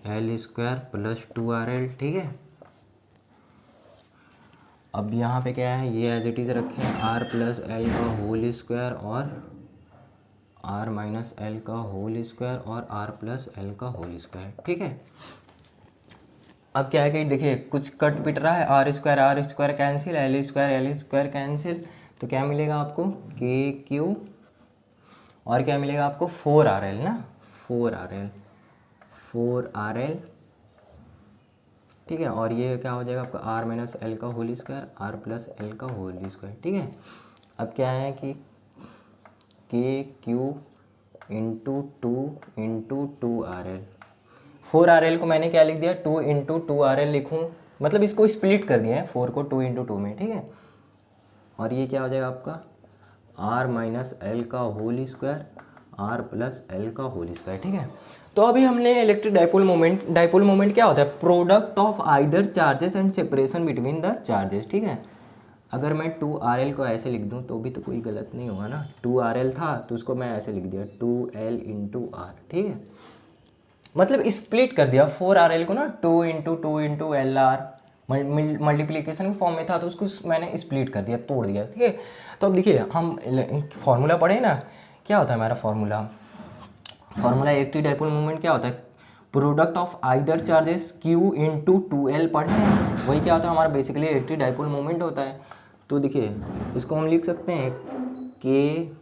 L square plus 2RL, ठीक है। अब यहाँ पे क्या है, ये एज इट इज़ रखें R प्लस एल का होल स्क्वायर और R माइनस एल का होल स्क्वायर और R प्लस एल का होल स्क्वायर, ठीक है। अब क्या है कि देखिए कुछ कट पिट रहा है, R square cancel, L square cancel, तो क्या मिलेगा आपको K Q, और क्या मिलेगा आपको 4RL ना, 4RL, ठीक है। और ये क्या हो जाएगा आपका R माइनस एल का whole square R plus L का होल स्क्वायर, ठीक है। अब क्या है कि K Q into 2RL, 4RL को मैंने क्या लिख दिया 2 इंटू 2RL लिखूँ, मतलब इसको स्प्लिट कर दिया है 4 को 2 इंटू 2 में, ठीक है। और ये क्या हो जाएगा आपका R माइनस एल का whole square R plus L का होल स्क्वायर, ठीक है। तो अभी हमने इलेक्ट्रिक डाइपोल मोमेंट क्या होता है, product of either charges and separation between the charges, ठीक है। अगर मैं 2RL को ऐसे लिख दूं तो भी तो कोई गलत नहीं होगा ना, 2RL था तो उसको मैं ऐसे लिख दिया 2L इंटू R, ठीक है, मतलब स्प्लिट कर दिया 4RL को ना 2 इंटू LR, मल्टीप्लीकेशन के फॉर्म में था तो उसको मैंने स्प्लिट कर दिया, तोड़ दिया, ठीक है। तो अब देखिए हम फॉर्मूला पढ़े ना, क्या होता है हमारा फॉर्मूला इलेक्ट्रिक डाइपोल मोमेंट क्या होता है, product of either charges Q into 2L पढ़े हैं, वही क्या होता है हमारा बेसिकली इलेक्ट्रिक डाइपोल मोमेंट होता है। तो देखिए इसको हम लिख सकते हैं कि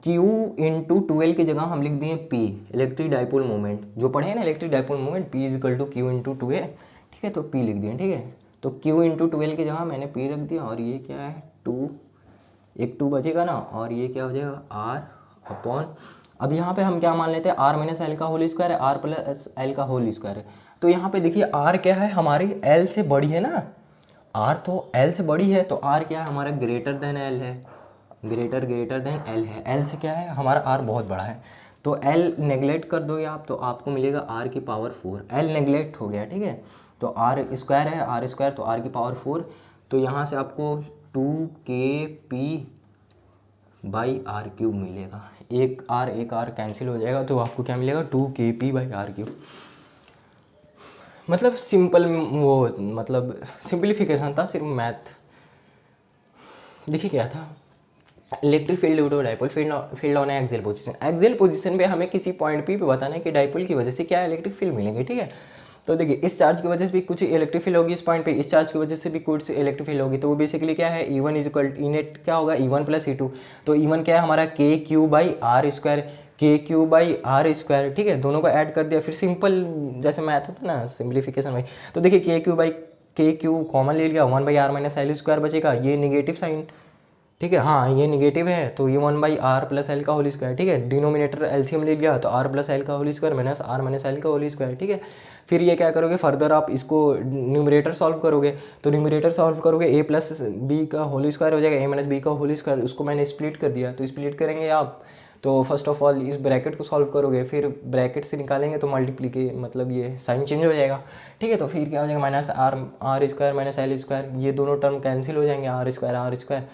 Q इंटू 2L की जगह हम लिख दिए P, इलेक्ट्रिक डाइपोल मोमेंट जो पढ़े हैं ना, electric dipole moment P is equal to Q into 2L, ठीक है। तो P लिख दिए, ठीक है। तो Q इंटू 2L की जगह मैंने P रख दिया, और ये क्या है 2, एक 2 बचेगा ना, और ये क्या हो जाएगा R अपॉन, अब यहाँ पे हम क्या मान लेते हैं R माइनस एल का होल स्क्वायर है, R प्लस एल का होल स्क्वायर है। तो यहाँ पे देखिए R क्या है हमारी L से बड़ी है ना, R तो L से बड़ी है, तो R क्या है हमारा ग्रेटर देन L है, ग्रेटर देन L है। L से क्या है हमारा R बहुत बड़ा है, तो L नेगलेक्ट कर दोगे आप तो आपको मिलेगा R की पावर 4, L नेगलेक्ट हो गया, ठीक है। तो R स्क्वायर है, R स्क्वायर तो R की पावर 4, तो यहाँ से आपको 2kp बाई आर क्यूब मिलेगा, एक R कैंसिल हो जाएगा, तो आपको क्या मिलेगा 2kp बाई आर क्यूब। मतलब सिंपल वो मतलब सिंप्लीफिकेशन था, सिर्फ मैथ। देखिए क्या था, electric field due to dipole field on axial position, axial position पे हमें किसी पॉइंट पे बताना है कि डाइपोल की वजह से क्या इलेक्ट्रिक फील्ड मिलेंगे, ठीक है। तो देखिए इस चार्ज की वजह से भी कुछ इलेक्ट्रिक फील्ड होगी इस पॉइंट पे, इस चार्ज की वजह से भी कुछ इलेक्ट्रिक फील्ड होगी, तो वो बेसिकली क्या है E1 is equal E net क्या होगा E1 प्लस E2, तो E1 क्या है हमारा KQ by R square, KQ by R square, ठीक है। दोनों को ऐड कर दिया, फिर सिंपल जैसे मैथ होता है ना सिंप्लीफिकेशन भाई, तो देखिए KQ कॉमन ले लिया, 1/r माइनस एल स्क्वायर बचेगा, ये निगेटिव साइन, ठीक है, हाँ ये निगेटिव है, तो ये 1/r प्लस एल का होल स्क्वायर, ठीक है। डिनोमिनेटर एलसीएम ले लिया, तो r प्लस एल का whole square minus r minus L का होल स्क्वायर, ठीक है। फिर ये क्या करोगे फर्दर आप इसको न्यूमरेटर सॉल्व करोगे, तो न्यूमरेटर सॉल्व करोगे a प्लस बी का होल स्क्वायर हो जाएगा, a माइनस बी का होल स्क्वायर, उसको मैंने स्प्लिट कर दिया, तो स्प्लिट करेंगे आप, तो फर्स्ट ऑफ ऑल इस ब्रैकेट को सॉल्व करोगे, फिर ब्रैकेट से निकालेंगे तो मल्टीप्ली मतलब ये साइन चेंज हो जाएगा, ठीक है। तो फिर क्या हो जाएगा minus R square minus L square, ये दोनों टर्म कैंसिल हो जाएंगे, R square,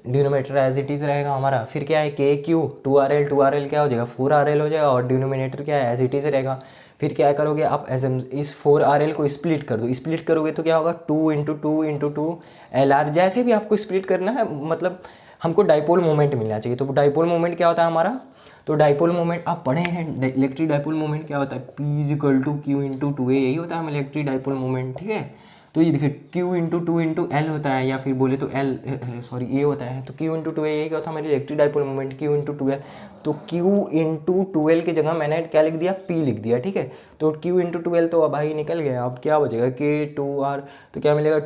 denominator as it is रहेगा हमारा। फिर क्या है KQ 2RL क्या हो जाएगा 4RL हो जाएगा, और डिनोमिनेटर क्या है एज इट इज़ रहेगा। फिर क्या करोगे आप इस 4RL को स्प्लिट कर दो, स्प्लिट करोगे तो क्या होगा 2 × 2 जैसे भी आपको स्प्लिट करना है, मतलब हमको डाइपोल मोमेंट मिलना चाहिए। तो डाइपोल मोमेंट क्या होता है हमारा, तो डाइपोल मोमेंट आप पढ़े हैं, इलेक्ट्रिक डाइपोल मोमेंट क्या होता है P is equal to Q into 2A, यही होता है हमें इलेक्ट्रिक डाइपोल मोमेंट, ठीक है। तो ये देखिए Q इंटू 2 इंटू एल होता है, या फिर बोले तो L सॉरी A होता है, तो Q इंटू 2A यही क्या होता है हमारी electric dipole moment Q into 2L, तो Q इंटू 2L की जगह मैंने क्या लिख दिया P लिख दिया, ठीक है। तो Q इंटू 2L तो अब भाई निकल गया, अब क्या बचेगा K2R, तो क्या मिलेगा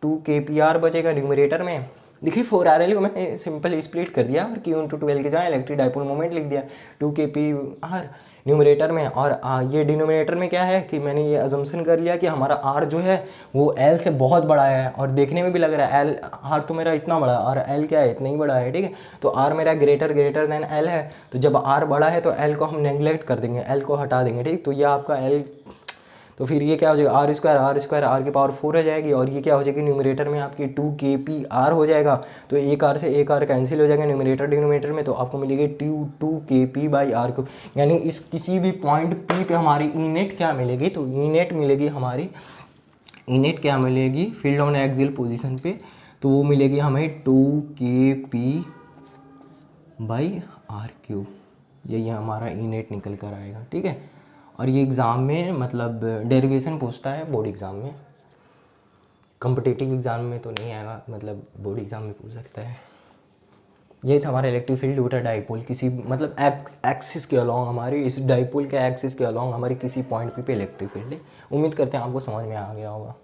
2kpr बचेगा न्यूमरेटर में। देखिए 4RL को मैंने सिंपल स्प्लिट कर दिया और Q इंटू 2L की जगह इलेक्ट्रिक डाइपोल मोमेंट लिख दिया 2kpr न्यूमरेटर में, और ये डिनोमिनेटर में क्या है कि मैंने ये अजम्पशन कर लिया कि हमारा R जो है वो L से बहुत बड़ा है, और देखने में भी लग रहा है R तो मेरा इतना बड़ा और L क्या है इतना ही बड़ा है, ठीक है। तो R मेरा ग्रेटर देन L है, तो जब R बड़ा है तो L को हम नेग्लेक्ट कर देंगे, L को हटा देंगे, ठीक। तो ये आपका L, तो फिर ये क्या हो जाएगा R की पावर 4 हो जाएगी, और ये क्या हो जाएगी न्यूमरेटर में आपकी 2kpr हो जाएगा, तो एक R से एक R कैंसिल हो जाएगा न्यूमरेटर डिनोमिनेटर में, तो आपको मिलेगी 2kp बाई आर क्यूब। यानी इस किसी भी पॉइंट P पे हमारी ई नेट क्या मिलेगी, तो ई नेट मिलेगी हमारी, ई नेट क्या मिलेगी फील्ड ऑन एक्सियल पोजीशन पे, तो वो मिलेगी हमें 2kp बाई आर क्यूब, यही हमारा ई नेट निकल कर आएगा, ठीक है। और ये एग्ज़ाम में मतलब डेरिवेशन पूछता है बोर्ड एग्ज़ाम में, कॉम्पिटिटिव एग्ज़ाम में तो नहीं आएगा, मतलब बोर्ड एग्ज़ाम में पूछ सकता है। ये था हमारा electric field due to dipole, किसी मतलब एक्सिस के अलॉन्ग, हमारी इस डाइपोल के एक्सिस के अलॉन्ग हमारी किसी पॉइंट पे इलेक्ट्रिक फील्ड है। उम्मीद करते हैं आपको समझ में आ गया होगा।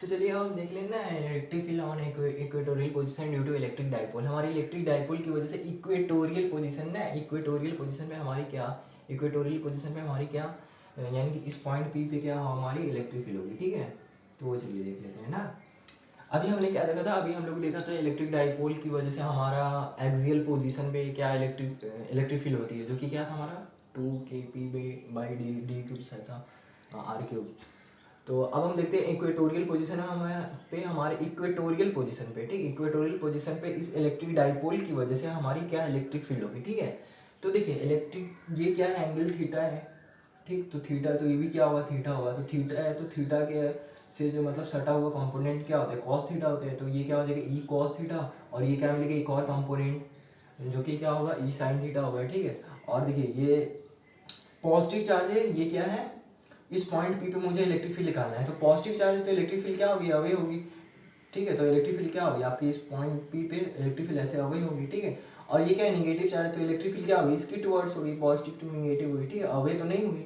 तो चलिए हम देख लेते हैं electric field on equatorial position due to electric dipole. हमारी इलेक्ट्रिक डाइपोल की वजह से इक्वेटोरियल पोजीशन ना, इक्वेटोरियल पोजीशन पे हमारी क्या, इक्वेटोरियल पोजीशन पे हमारी क्या, यानी कि इस पॉइंट पी पे क्या हमारी इलेक्ट्रिक फील्ड होगी, ठीक है। तो वो चलिए देख लेते हैं ना। अभी हमने क्या देखा था, अभी हम लोग देखा था इलेक्ट्रिक डाइपोल की वजह से हमारा एक्सियल पोजीशन पे क्या इलेक्ट्रिक फील्ड होती है, जो कि क्या था हमारा 2kp बाई डी क्यूब था आर क्यूब। तो अब हम देखते हैं इक्वेटोरियल पोजीशन है हमें पे, हमारे इक्वेटोरियल पोजीशन पे, ठीक, इक्वेटोरियल पोजीशन पे इस इलेक्ट्रिक डाइपोल की वजह से हमारी क्या इलेक्ट्रिक फील्ड होगी, ठीक है। तो देखिए इलेक्ट्रिक ये क्या है एंगल थीटा है, ठीक, तो थीटा, तो ये भी क्या होगा थीटा होगा, तो थीटा है तो थीटा के से जो मतलब सटा हुआ कंपोनेंट क्या होता है, कॉस थीटा होता है। तो ये क्या हो जाएगा, ई कॉस थीटा, और ये क्या मिलेगा, एक और कंपोनेंट जो कि क्या होगा, ई साइन थीटा होगा, ठीक है। और देखिए ये पॉजिटिव चार्ज है, ये क्या है, इस पॉइंट पी पे मुझे इलेक्ट्रिक फील्ड निकालना है। तो पॉजिटिव चार्ज है तो इलेक्ट्रिक फील्ड क्या होगी, अवे होगी, ठीक है। तो इलेक्ट्रिक फील्ड क्या होगी आपकी, इस पॉइंट पी पे इलेक्ट्रिक फील्ड ऐसे अवे होगी, ठीक है। और ये क्या है, निगेटिव चार्ज, तो इलेक्ट्रिक फील्ड क्या होगी, इसकी टुवर्ड्स होगी, पॉजिटिव टू निगेटिव होगी, ठीक है। अवे तो नहीं होगी,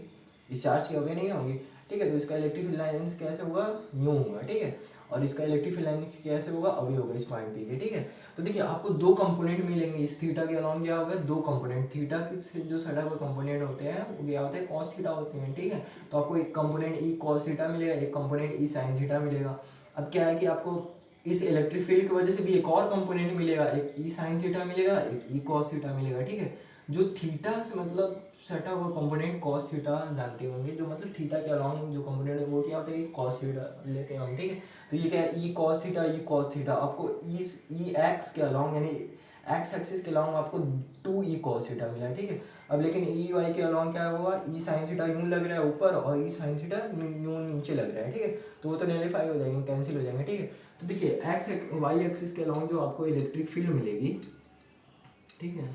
इस चार्ज की अवे नहीं होगी, ठीक है। तो इसका इलेक्ट्रिक फील्ड लाइन्स कैसे होगा, यूँ होगा, ठीक है। और इसका इलेक्ट्रिक फील्ड लाइन कैसे होगा, अवे होगा इस पॉइंट पी के, ठीक है। तो देखिए आपको दो कंपोनेंट मिलेंगे इस थीटा के अलॉन्ग, क्या होगा, दो कंपोनेंट थीटा के जो सटा हुए कंपोनेंट होते हैं वो क्या होते हैं, कॉस थीटा होते हैं, ठीक है। तो आपको एक कंपोनेंट ई कॉस थीटा मिलेगा, एक कंपोनेंट ई साइन थीटा मिलेगा। अब क्या है कि आपको इस इलेक्ट्रिक फील्ड की वजह से भी एक और कंपोनेंट मिलेगा, एक ई साइन थीटा मिलेगा, एक ई कॉस थीटा मिलेगा, ठीक है। जो थीटा से मतलब सटा हुआ कंपोनेंट कॉस थीटा जानते होंगे, जो मतलब थीटा के अलॉन्ग जो कंपोनेंट है वो क्या होता है, कॉस थीटा लेते हैं हम, ठीक है। तो ये क्या है, ई कॉस थीटा आपको ई एक्स के अलॉन्ग यानी एक्स एक्सिस के अलॉन्ग आपको 2 ई कॉस थीटा मिला, ठीक है। अब लेकिन ई वाई के अलॉन्ग क्या होगा, ई साइन थीटा यूं लग रहा है ऊपर और ई साइन थीटा यूं नीचे लग रहा है, ठीक है। तो वो तो नलिफाई हो जाएंगे, कैंसिल हो जाएंगे, ठीक है। तो देखिए एक्स वाई एक्सिस के अलॉन्ग जो आपको इलेक्ट्रिक फील्ड मिलेगी, ठीक है,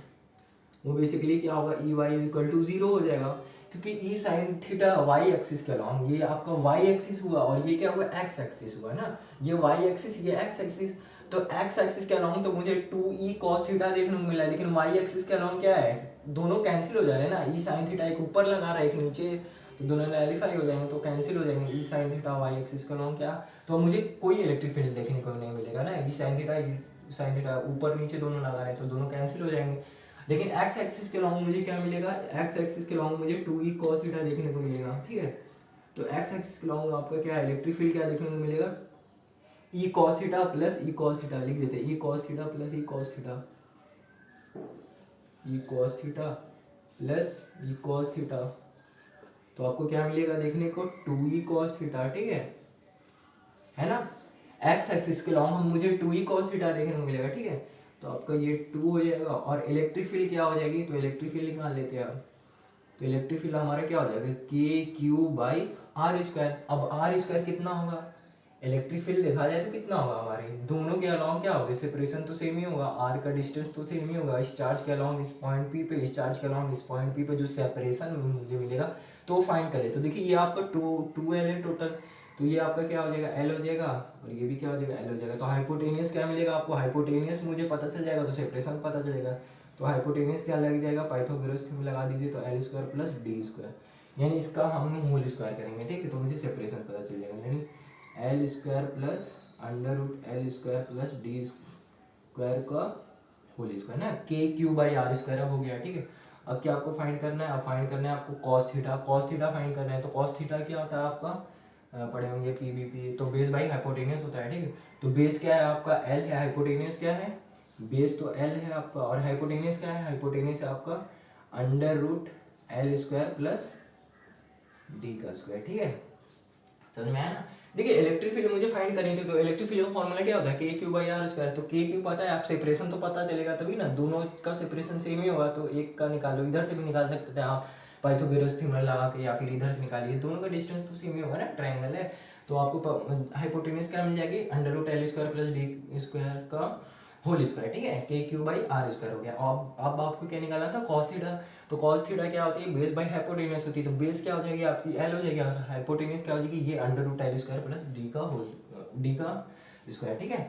वो बेसिकली क्या होगा, E Y is equal to 0 हो जाएगा, क्योंकि E sine theta Y axis के अलॉन्ग, ये आपका वाई एक्सिस हुआ और ये क्या हुआ, एक्स एक्सिस हुआ ना, ये वाई एक्सिस ये एक्स एक्सिस। तो एक्स एक्सिस के अलॉन्ग तो मुझे 2 ई कॉस थीटा देखने को मिला, लेकिन वाई एक्सिस के अलॉन्ग क्या है, दोनों कैंसिल हो जा रहे हैं ना, ई साइन थीटा एक ऊपर लगा रहा है एक नीचे, तो दोनों नलिफाई हो जाएंगे, तो कैंसिल हो जाएंगे, ई साइन थीटा वाई एक्सिस के अलॉन्ग क्या, तो मुझे कोई इलेक्ट्रिक फील्ड देखने को नहीं मिलेगा ना, ई साइन थीटा ऊपर नीचे दोनों लगा रहे हैं तो दोनों कैंसिल हो जाएंगे। लेकिन एक्स एक्सिस के लॉन्ग मुझे क्या मिलेगा, एक्स एक्सिस के लॉन्ग मुझे 2 ई कॉस थीटा देखने को मिलेगा, ठीक है। तो एक्स एक्सिस के लॉन्ग आपका क्या है, इलेक्ट्रिक फील्ड क्या देखने को मिलेगा, E cos theta plus E cos theta लिख देते हैं, E cos theta plus E cos theta, E cos theta plus E cos theta. तो आपको क्या मिलेगा देखने को, 2 ई कॉस थीटा, ठीक है ना। एक्स एक्सिस के लॉन्ग हम मुझे 2 ई कॉस थीटा देखने को मिलेगा, ठीक है। तो आपका ये 2 हो जाएगा और इलेक्ट्रिक फील्ड क्या हो जाएगी, तो इलेक्ट्रिक फील्ड निकाल लेते हैं। तो इलेक्ट्रिक फील्ड हमारा क्या हो जाएगा, के क्यू बाई आर स्क्वायर। अब आर स्क्वायर कितना होगा, इलेक्ट्रिक फील्ड देखा जाए तो कितना होगा, हमारे दोनों के अलॉन्ग क्या होगा, सेपरेशन तो सेम ही होगा, आर का डिस्टेंस तो सेम ही होगा, इस चार्ज के अलॉन्ग इस पॉइंट पी पे, इस चार्ज के अलॉन्ग इस पॉइंट पी पे जो सेपरेशन मुझे मिलेगा तो फाइंड करें। तो देखिए ये आपका 2 एल है टोटल, तो ये आपका क्या हो जाएगा, एल हो जाएगा, और ये भी क्या हो जाएगा, एल हो जाएगा। तो हाइपोटेनियस क्या मिलेगा आपको, हाइपोटेनियस मुझे पता चल जाएगा तो सेपरेशन पता चलेगा। तो हाइपोटेनियस क्या लग जाएगा, पाइथागोरस थ्योरम लगा दीजिए, तो L square plus D square, यानी इसका हम होल स्क्वायर करेंगे, ठीक है। तो मुझे सेपरेशन पता चल जाएगा, यानी L square plus under root L square plus D square का होल स्क्वायर ना, K Q by R square अब हो गया, ठीक है। अब क्या आपको फाइंड करना है, अब फाइंड करना है आपको कॉस थीटा फाइंड करना है। तो कॉस थीटा क्या होता है आपका, पढ़े होंगे पीबीपी, तो बेस बाई हाइपोटेनियस होता है, ठीक है। तो बेस क्या है आपका, एल है, हाइपोटेनियस क्या है, बेस तो एल है आपका, और हाइपोटेनियस क्या है, हाइपोटेनियस है आपका under root L square plus D का स्क्वायर, ठीक है। समझ में आया ना। देखिए इलेक्ट्रिक फील्ड मुझे फाइंड करनी थी, तो इलेक्ट्रिक फील्ड का फॉर्मूला क्या होता है, के क्यू बाई आर स्क्वायर। तो के क्यू पता है, आप सेपरेशन तो पता चलेगा तभी ना, दोनों का सेपरेशन सेम ही होगा, तो एक का निकालो, इधर से भी निकाल सकते थे आप पाइथागोरस थ्योरम लगा के, या फिर इधर से निकालिए, दोनों का डिस्टेंस तो सेम ही होगा ना, ट्रायंगल है। तो आपको हाइपोटेनस क्या मिल जाएगी, under root L square plus D square का होल स्क्वायर, ठीक है, के क्यू बाई आर स्क्वायर हो गया। अब आपको क्या निकाला था, कॉस थीटा। तो कॉस थीटा क्या होती है, बेस बाई हाइपोटेनस होती है, तो बेस क्या हो जाएगी आपकी एल हो जाएगी, और हाइपोटेनस क्या हो जाएगी, ये under root L square plus D का स्क्वायर, ठीक है।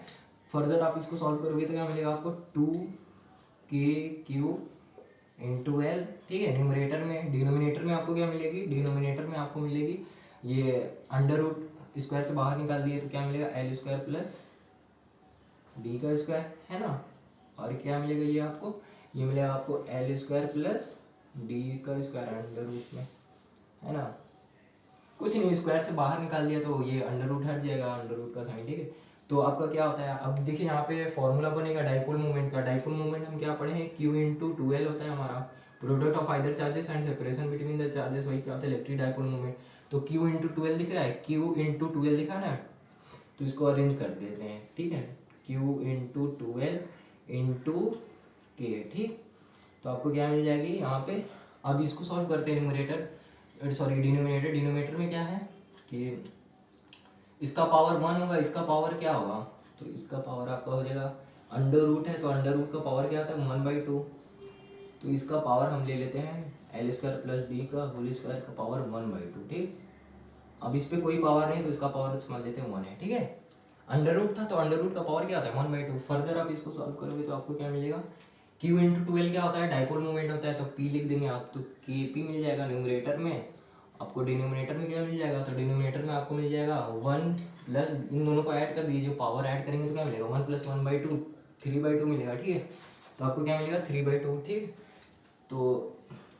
फर्दर आप इसको सॉल्व करोगे तो क्या मिलेगा आपको, 2 के क्यू इंटू एल, ठीक है, न्यूमरेटर में। डिनोमिनेटर में आपको क्या मिलेगी, डिनोमिनेटर में आपको मिलेगी ये अंडर रूट स्क्वायर से बाहर निकाल दिए तो क्या मिलेगा, एल स्क्वायर प्लस डी का स्क्वायर, है ना। और क्या मिलेगा ये आपको, ये मिलेगा आपको एल स्क्वायर प्लस डी का स्क्वायर अंडर रूट में, है ना। कुछ नहीं, स्क्वायर से बाहर निकाल दिया तो ये अंडर रूट हट जाएगा, अंडर रूट का साइन, ठीक है। तो आपका क्या होता है, अब देखिए यहाँ पे फॉर्मूला बनेगा डाइपोल मूवमेंट का। डाइपोल मूवमेंट हम क्या पढ़े हैं, क्यू इंटू 2L होता है हमारा, product of either charges and separation between the charges, वही क्या होता है इलेक्ट्रिक डाइपोल मूवमेंट। तो क्यू इंटू 2L दिख रहा है, क्यू इंटू 2L दिखा ना, तो इसको अरेंज कर देते हैं, ठीक है, क्यू इंटू 2L इंटू के, ठीक। तो आपको क्या मिल जाएगी यहाँ पे, अब इसको सॉल्व करते हैं न्यूमरेटर, सॉरी डिनोमिनेटर में क्या है कि इसका पावर 1 होगा, इसका पावर क्या होगा, तो इसका पावर आपका हो जाएगा अंडर रूट है, तो अंडर रूट का पावर क्या आता है 1/2। तो इसका पावर हम ले लेते हैं एल स्क्वायर प्लस डी का होल स्क्वायर का पावर 1/2, ठीक। अब इस पे कोई पावर नहीं तो इसका पावर समझ लेते हैं 1 है, ठीक है। अंडर रूट था तो अंडर रूट का पावर क्या होता है 1/2। फर्दर आप इसको सॉल्व करोगे तो आपको क्या मिलेगा, Q इंटू 12 क्या होता है, डाइपोल मोमेंट होता है, तो P लिख देंगे आप, तो KP मिल जाएगा न्यूमरेटर में। आपको डिनोमिनेटर में क्या मिल जाएगा, तो डिनोमिनेटर में आपको मिल जाएगा 1 प्लस, इन दोनों को ऐड कर दीजिए, जो पावर ऐड करेंगे तो क्या मिलेगा 1 प्लस 1/2, 3/2 मिलेगा, ठीक है। तो आपको क्या मिलेगा 3/2, ठीक। तो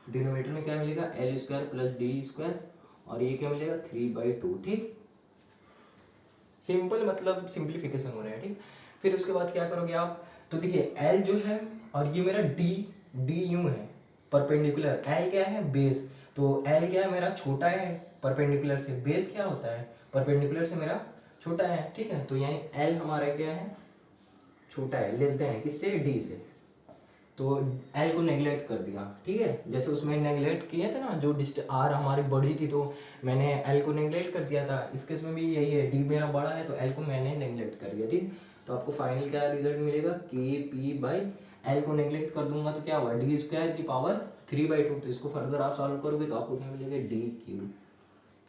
डिनोमिनेटर में क्या मिलेगा L square plus D square, और ये क्या मिलेगा 3/2, ठीक। सिंपल, मतलब सिंप्लीफिकेशन हो रहा है, ठीक। फिर उसके बाद क्या करोगे आप, तो देखिए एल जो है और ये मेरा डी यू है परपेंडिकुलर, एल क्या है बेस, तो एल क्या है मेरा छोटा है परपेंडिकुलर से, बेस क्या होता है परपेंडिकुलर से मेरा छोटा है, ठीक है। तो यानी एल हमारा क्या है छोटा है, लेते हैं किससे डी से, तो एल को नेग्लेक्ट कर दिया, ठीक है। जैसे उसमें नेग्लेक्ट किए थे ना, जो आर हमारी बड़ी थी तो मैंने एल को नेग्लेक्ट कर दिया था, इस केस में भी यही है, डी मेरा बड़ा है तो एल को मैंने नेग्लेक्ट कर दिया, ठीक। तो आपको फाइनल क्या रिजल्ट मिलेगा, के पी बाई एल को नेग्लेक्ट कर दूंगा तो क्या होगा डी स्क्वायर की पावर 3/2। तो इसको फर्दर आप सॉल्व करोगे तो आपको क्या मिलेगा डी क्यू।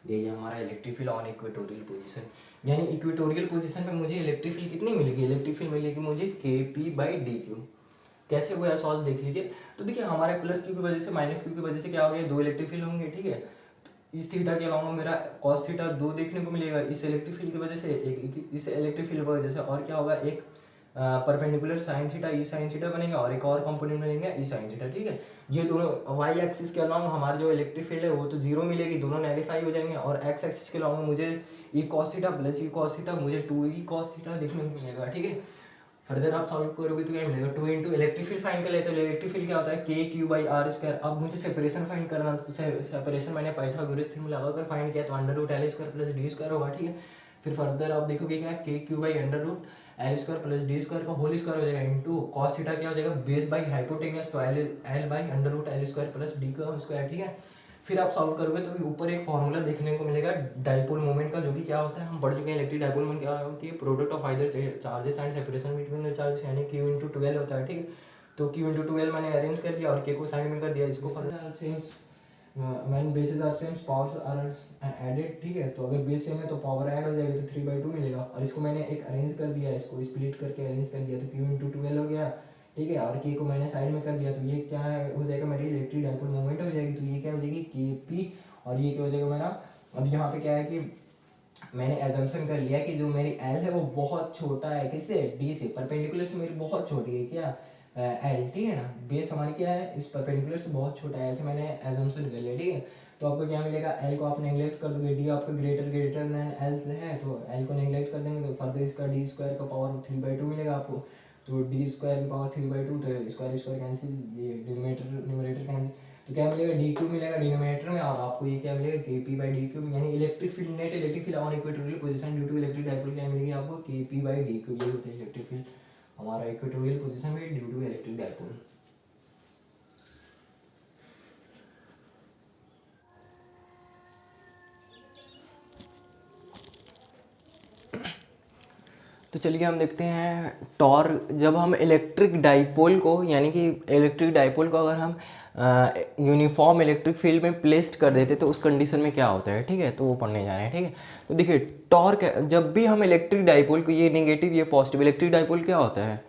ये हमारा electric field on equatorial position, यानी इक्वेटोरियल पोजीशन पे मुझे इलेक्ट्रिक फील्ड कितनी मिलेगी, इलेक्ट्रिक फील्ड मिलेगी मुझे के पी बाई डी क्यू। कैसे हुआ सॉल्व देख लीजिए। तो देखिए हमारे प्लस क्यू की वजह से माइनस क्यू की वजह से क्या हो गया, दो इलेक्ट्रिक फील्ड होंगे, ठीक है। तो इस थीटा के अलावा मेरा कॉस थीटा 2 देखने को मिलेगा इस इलेक्ट्रिक फील्ड की वजह से, एक इस इलेक्ट्रिक फील्ड की वजह से, और क्या होगा एक perpendicular sine theta E sine theta बनेगा, और एक और कंपोनेंट बनेगा ई साइन थीटा, ठीक है। ये दोनों वाई एक्सिस के अलावा हमारा जो इलेक्ट्रिक फील्ड है वो तो जीरो मिलेगी, दोनों नैलिफाई हो जाएंगे, और एक्स एक्सिस के अलावा मुझे E cos theta plus E cos theta, मुझे 2 ई कॉस थीटा देखने को मिलेगा, ठीक है। फर्दर आप सॉल्व करोगे तो क्या मिलेगा 2 इंटू इलेक्ट्रिक फील्ड फाइंड कर लेते हैं, इलेक्ट्रिक फील्ड क्या होता है के क्यू बाई आर स्क्वायर। अब मुझे सेपरेशन फाइंड करना, तो सेपरेशन मैंने पाइथागोरस थ्योरम लगाकर फाइंड किया, तो under root L square plus D square होगा, ठीक है। फिर फर्दर आप देखोगे क्या K Q by under root L square plus D square का होल स्क्वायर हो जाएगा इंटू कॉस थीटा क्या हो जाएगा बेस बाई हाइपोटेनस, तो L by under root L square plus D का स्क्वायर, ठीक है। फिर आप सॉल्व करोगे तो ऊपर एक फॉर्मूला देखने को मिलेगा डाइपोल मोमेंट का, जो कि क्या होता है हम पढ़ चुके हैं, इलेक्ट्रिक डाइपोल मोमेंट क्या होती है, product of either charges and separation between the charges, यानी Q इंटू 12 होता है, ठीक है। तो Q इंटू 12 मैंने अरेंज कर दिया और K को साइड में कर दिया, इसको मैंने bases are same powers are added, ठीक है। तो अगर बेस सेम है तो पावर ऐड हो जाएगी, तो 3/2 मिलेगा, और इसको मैंने एक अरेंज कर दिया, इसको स्प्लिट करके अरेंज कर दिया, तो Q इंटू 12 हो गया, ठीक है। और के को मैंने साइड में कर दिया, तो ये क्या हो जाएगा मेरी इलेक्ट्रिक डाइपोल मोमेंट हो जाएगी, तो ये क्या हो जाएगी के पी, और ये क्या हो जाएगा मेरा। अब यहाँ पे क्या है कि मैंने एजम्पशन कर लिया कि जो मेरी एल है वो बहुत छोटा है, किससे डी से, परपेंडिकुलर से मेरी बहुत छोटी है क्या एल, ठीक है ना, बेस हमारी क्या है इस परपेंडिकुलर से बहुत छोटा है, ऐसे मैंने एजम्पशन कर लिया, ठीक है। तो आपको क्या मिलेगा एल को आप नेग्लेक्ट कर दोगे, डी आपका ग्रेटर देन एल है, तो एल को नेग्लेक्ट कर देंगे, तो फर्दर इसका डी स्क्वायर का पावर 3/2 मिलेगा आपको, तो डी स्क्वायर की पावर 3/2, तो स्क्वायर स्क्वायर कैंसिल, ये न्यूमरेटर कैंसिल, तो क्या मिलेगा डी क्यू मिलेगा डिनोमिनेटर में, और आपको ये क्या मिलेगा K P by D Q, यानी electric field net electric field on equatorial position due to electric dipole क्या मिलेगी आपको के पी बाई डी क्यू, ये होता है इलेक्ट्रिक फील्ड हमारा इक्वेटोरियल पोजीशन में ड्यू टू इलेक्ट्रिक डाइपोल। तो चलिए हम देखते हैं टॉर्क, जब हम इलेक्ट्रिक डाइपोल को, यानी कि इलेक्ट्रिक डाइपोल को अगर हम यूनिफॉर्म इलेक्ट्रिक फील्ड में प्लेस्ड कर देते तो उस कंडीशन में क्या होता है, ठीक है। तो वो पढ़ने जा रहे हैं, ठीक है। तो देखिए टॉर्क, जब भी हम इलेक्ट्रिक डाइपोल को, ये नेगेटिव ये पॉजिटिव, इलेक्ट्रिक डाइपोल क्या होता है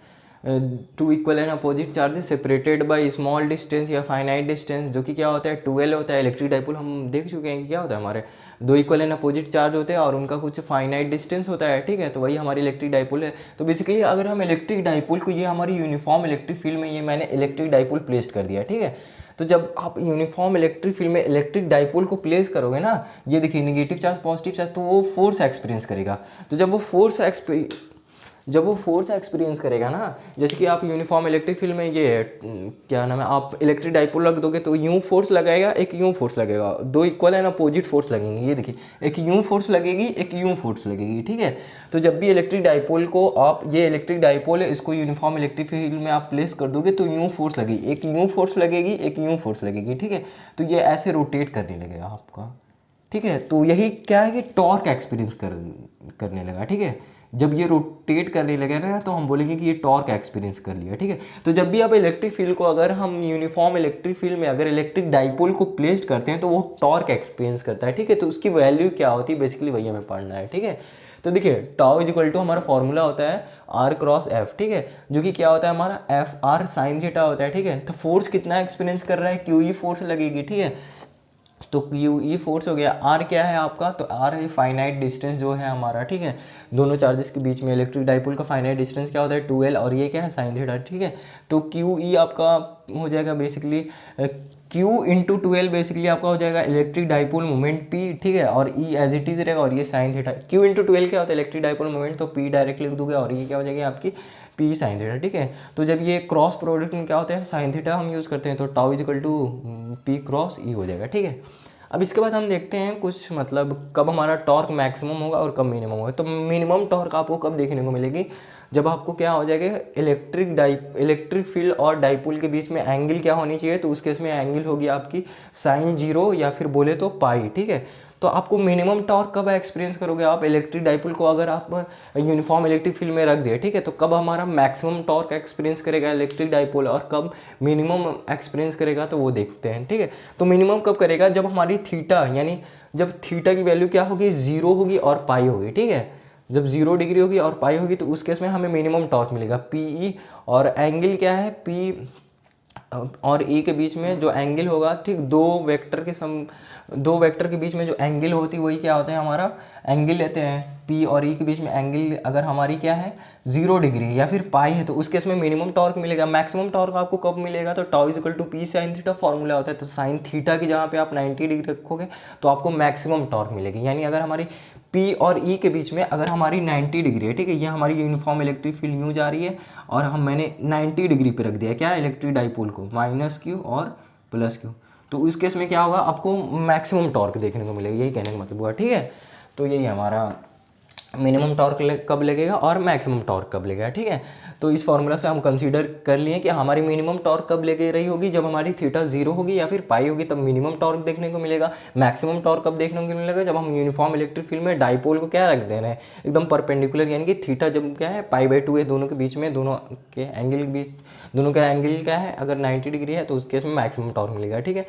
two equal and opposite charges separated by small distance या फाइनाइट डिस्टेंस, जो कि क्या होता है 12 होता है। इलेक्ट्रिक डाइपोल हम देख चुके हैं कि क्या होता है, हमारे दो इक्वल एंड अपोजिट चार्ज होते हैं और उनका कुछ फाइनाइट डिस्टेंस होता है, ठीक है। तो वही हमारी इलेक्ट्रिक डाइपोल है। तो बेसिकली अगर हम इलेक्ट्रिक डाइपोल को, ये हमारी यूनिफॉर्म इलेक्ट्रिक फील्ड में, ये मैंने इलेक्ट्रिक डाइपोल प्लेस्ड कर दिया, ठीक है। तो जब आप यूनिफॉर्म इलेक्ट्रिक फील्ड में इलेक्ट्रिक डाइपोल को प्लेस करोगे ना, ये देखिए नेगेटिव चार्ज पॉजिटिव चार्ज, तो वो फोर्स एक्सपीरियंस करेगा। तो जब वो फोर्स एक्सपीरियंस करेगा ना, जैसे कि आप यूनिफॉर्म इलेक्ट्रिक फील्ड में ये क्या नाम है, आप इलेक्ट्रिक डाइपोल रख दोगे तो यूं फोर्स लगाएगा, एक यूं फोर्स लगेगा, दो इक्वल एंड अपोजिट फोर्स लगेंगे, ये देखिए एक यूं फोर्स लगेगी, एक यूं फोर्स लगेगी, ठीक है। तो जब भी इलेक्ट्रिक डाइपोल को आप, ये इलेक्ट्रिक डाइपोल है, इसको यूनिफॉर्म इलेक्ट्रिक फील्ड में आप प्लेस कर दोगे तो यूं फोर्स लगेगी, एक यूं फोर्स लगेगी, एक यूं फोर्स लगेगी, ठीक है। तो ये ऐसे रोटेट करने लगेगा आपका, ठीक है। तो यही क्या है कि टॉर्क एक्सपीरियंस करने लगा, ठीक है। जब ये रोटेट करने लगे ना तो हम बोलेंगे कि ये टॉर्क एक्सपीरियंस कर लिया, ठीक है। तो जब भी आप इलेक्ट्रिक फील्ड को, अगर हम यूनिफॉर्म इलेक्ट्रिक फील्ड में अगर इलेक्ट्रिक डाइपोल को प्लेस्ड करते हैं तो वो टॉर्क एक्सपीरियंस करता है, ठीक है। तो उसकी वैल्यू क्या होती है बेसिकली वही हमें पढ़ना है, ठीक है। तो देखिए टाउ इज इक्वल टू हमारा फॉर्मूला होता है आर क्रॉस एफ, ठीक है, जो कि क्या होता है हमारा एफ आर साइन थीटा होता है, ठीक है। तो फोर्स कितना एक्सपीरियंस कर रहा है, क्यू ई फोर्स लगेगी, ठीक है। तो क्यू ई फोर्स हो गया, आर क्या है आपका, तो आर है फाइनाइट डिस्टेंस जो है हमारा, ठीक है, दोनों चार्जेस के बीच में इलेक्ट्रिक डाइपोल का फाइनाइट डिस्टेंस क्या होता है 2L, और ये क्या है साइन थीटा, ठीक है। तो क्यू ई आपका हो जाएगा basically Q into 2L basically आपका हो जाएगा इलेक्ट्रिक डाइपोल मोमेंट पी, ठीक है, और ई एज इट इज रहेगा, और ये sine theta. Q into 2L क्या होता है इलेक्ट्रिक डाइपोल मोमेंट, तो पी डायरेक्ट लिख दूंगा, और ये क्या हो जाएगी आपकी पी साइन थीटा, ठीक है। तो जब ये क्रॉस प्रोडक्ट में क्या होता है साइन थीटा हम यूज़ करते हैं, तो tau is equal to p cross E हो जाएगा, ठीक है। अब इसके बाद हम देखते हैं कुछ मतलब कब हमारा टॉर्क मैक्सिमम होगा और कब मिनिमम होगा। तो मिनिमम टॉर्क आपको कब देखने को मिलेगी, जब आपको क्या हो जाएगा इलेक्ट्रिक फील्ड और डाइपोल के बीच में एंगल क्या होनी चाहिए, तो उस केस में एंगल होगी आपकी साइन 0 या फिर बोले तो पाई, ठीक है। तो आपको मिनिमम टॉर्क कब एक्सपीरियंस करोगे आप इलेक्ट्रिक डाइपोल को अगर आप यूनिफॉर्म इलेक्ट्रिक फील्ड में रख दिए, ठीक है। तो कब हमारा मैक्सिमम टॉर्क एक्सपीरियंस करेगा इलेक्ट्रिक डाइपोल और कब मिनिमम एक्सपीरियंस करेगा, तो वो देखते हैं, ठीक है। तो मिनिमम कब करेगा, जब हमारी थीटा यानी जब थीटा की वैल्यू क्या होगी 0 होगी और पाई होगी, ठीक है। जब 0 डिग्री होगी और पाई होगी तो उस केस में हमें मिनिमम टॉर्क मिलेगा पीई, और एंगल क्या है पी और ई के बीच में जो एंगल होगा, ठीक, दो वेक्टर के बीच में जो एंगल होती है वही क्या होता है हमारा एंगल लेते हैं पी और ई के बीच में एंगल अगर हमारी क्या है 0 डिग्री या फिर पाई है तो उस केस में मिनिमम टॉर्क मिलेगा। मैक्सिमम टॉर्क आपको कब मिलेगा, तो tau equal to P sine theta formula होता है। तो साइन थीटा की जहाँ पे आप 90 डिग्री रखोगे तो आपको मैक्सिमम टॉर्क मिलेगी। यानी अगर हमारी पी और ई के बीच में अगर हमारी 90 डिग्री है, ठीक है, ये हमारी यूनिफॉर्म इलेक्ट्रिक फील्ड यूँ जा रही है और मैंने 90 डिग्री पे रख दिया क्या इलेक्ट्रिक डाइपोल को माइनस क्यू और प्लस क्यू, तो इस केस में क्या होगा आपको मैक्सिमम टॉर्क देखने को मिलेगा, यही कहने का मतलब हुआ, ठीक है। तो यही हमारा मिनिमम टॉर्क कब लगेगा और मैक्सिमम टॉर्क कब लगेगा, ठीक है। तो इस फॉर्मूला से हम कंसीडर कर लिए कि हमारी मिनिमम टॉर्क कब लगे रही होगी, जब हमारी थीटा 0 होगी या फिर पाई होगी तब मिनिमम टॉर्क देखने को मिलेगा। मैक्सिमम टॉर्क कब देखने को मिलेगा, जब हम यूनिफॉर्म इलेक्ट्रिक फील्ड में डाइपोल को क्या रख दे रहे हैं एकदम परपेंडिकुलर, यानी कि थीटा जब क्या है पाई/2 है दोनों के बीच में, दोनों के एंगल के बीच दोनों का एंगल क्या है अगर 90 डिग्री है तो उस केस में मैक्सिमम टॉर्क मिलेगा, ठीक है।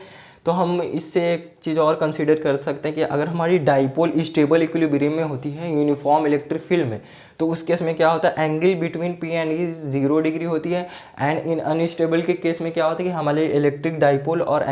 तो हम इससे एक चीज़ और कंसीडर कर सकते हैं कि अगर हमारी डाइपोल स्टेबल इक्विलिब्रियम में होती है यूनिफॉर्म इलेक्ट्रिक फील्ड में तो उस केस में क्या होता है angle between P and E 0 degree होती है। एंड इन अनस्टेबल के केस में क्या होता है कि हमारे इलेक्ट्रिक डाइपोल और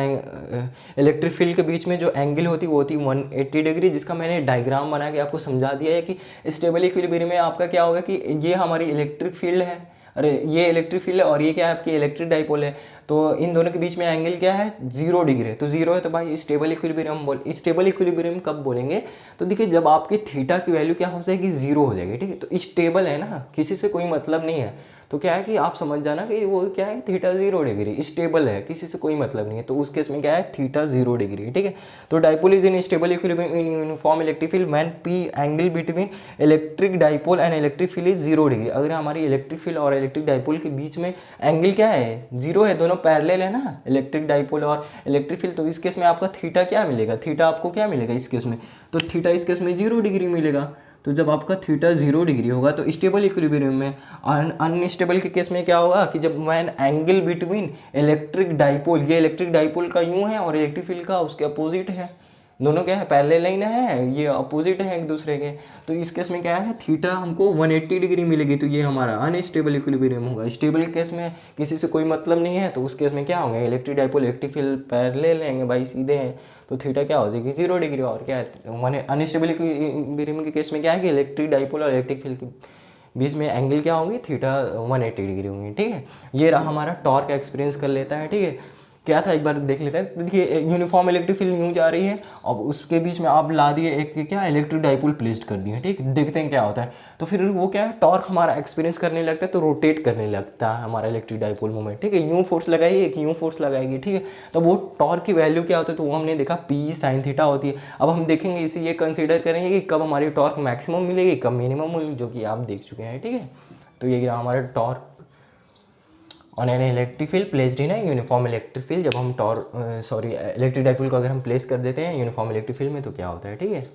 इलेक्ट्रिक फील्ड के बीच में जो एंगल होती है वो होती है 180 डिग्री, जिसका मैंने डायग्राम बना के आपको समझा दिया है कि स्टेबल इक्विलिब्रियम में आपका क्या होगा कि ये हमारी इलेक्ट्रिक फील्ड है, अरे ये इलेक्ट्रिक फील्ड है और ये क्या है आपकी इलेक्ट्रिक डाइपोल है, तो इन दोनों के बीच में एंगल क्या है 0 डिग्री है। तो 0 है तो भाई स्टेबल इक्विलिब्रियम स्टेबल इक्विलिब्रियम कब बोलेंगे, तो देखिए जब आपकी थीटा की वैल्यू क्या हो जाएगी 0 हो जाएगी, ठीक है। तो स्टेबल है ना, किसी से कोई मतलब नहीं है, तो क्या है कि आप समझ जाना कि वो क्या है थीटा 0 डिग्री स्टेबल है, किसी से कोई मतलब नहीं है, तो उस केस में क्या है थीटा 0 डिग्री, ठीक है। तो dipole is in stable equilibrium in uniform electric field when P angle between electric dipole and electric field is 0 degree. अगर हमारी इलेक्ट्रिक फील्ड और इलेक्ट्रिक डाइपोल के बीच में एंगल क्या है 0 है, दोनों पैरेलल है ना इलेक्ट्रिक डाइपोल और इलेक्ट्रिक फील्ड, तो इस केस में आपका थीटा क्या मिलेगा, थीटा आपको क्या मिलेगा इस केस में, तो थीटा इस केस में 0 डिग्री मिलेगा। तो जब आपका थीटा 0 डिग्री होगा तो स्टेबल इक्विलिब्रियम में, अनस्टेबल के केस में क्या होगा कि जब when angle between electric dipole, ये इलेक्ट्रिक डाइपोल का यूं है और इलेक्ट्रिक फील्ड का उसके अपोजिट है, दोनों क्या है पैरेलल लाइन है, ये अपोजिट है एक दूसरे के, तो इस केस में क्या है थीटा हमको 180 डिग्री मिलेगी, तो ये हमारा अनस्टेबल इक्विलिब्रियम होगा। स्टेबल केस में किसी से कोई मतलब नहीं है तो उस केस में क्या होंगे electric dipole electric field parallel रहेंगे भाई सीधे हैं, तो थीटा क्या हो जाएगी 0 डिग्री। और क्या है अनस्टेबल इक्विलिब्रियम के केस में क्या है कि इलेक्ट्रिक डाइपोल और इलेक्ट्रिक फील्ड के बीच में एंगल क्या होंगे थीटा 180 डिग्री होंगे, ठीक है। ये रहा हमारा टॉर्क एक्सपीरियंस कर लेता है, ठीक है। क्या था एक बार देख लेते हैं। देखिए यूनिफॉर्म इलेक्ट्रिक फील्ड यूँ जा रही है और उसके बीच में आप ला दिए एक क्या इलेक्ट्रिक डाइपोल प्लेस्ड कर दिए, ठीक है। देखते हैं क्या होता है, तो फिर वो क्या है टॉर्क हमारा एक्सपीरियंस करने लगता है, तो रोटेट करने लगता है हमारा इलेक्ट्रिक डाइपोल मूवमेंट, ठीक है। यूँ फोर्स लगाई एक यूँ फोर्स लगाएगी, ठीक है। तो वो टॉर्क की वैल्यू क्या होती है, तो वो हमने देखा पी साइन थीटा होती है। अब हम देखेंगे इसे ये कंसिडर करेंगे कि कब हमारी टॉर्क मैक्सिमम मिलेगी कब मिनिमम मिलेगी, जो कि आप देख चुके हैं, ठीक है। तो ये हमारा torque on an electric field placed in uniform electric field, जब हम इलेक्ट्रिक डाइपोल को अगर हम प्लेस कर देते हैं यूनिफॉर्म इलेक्ट्रिक फील्ड में तो क्या होता है, ठीक है।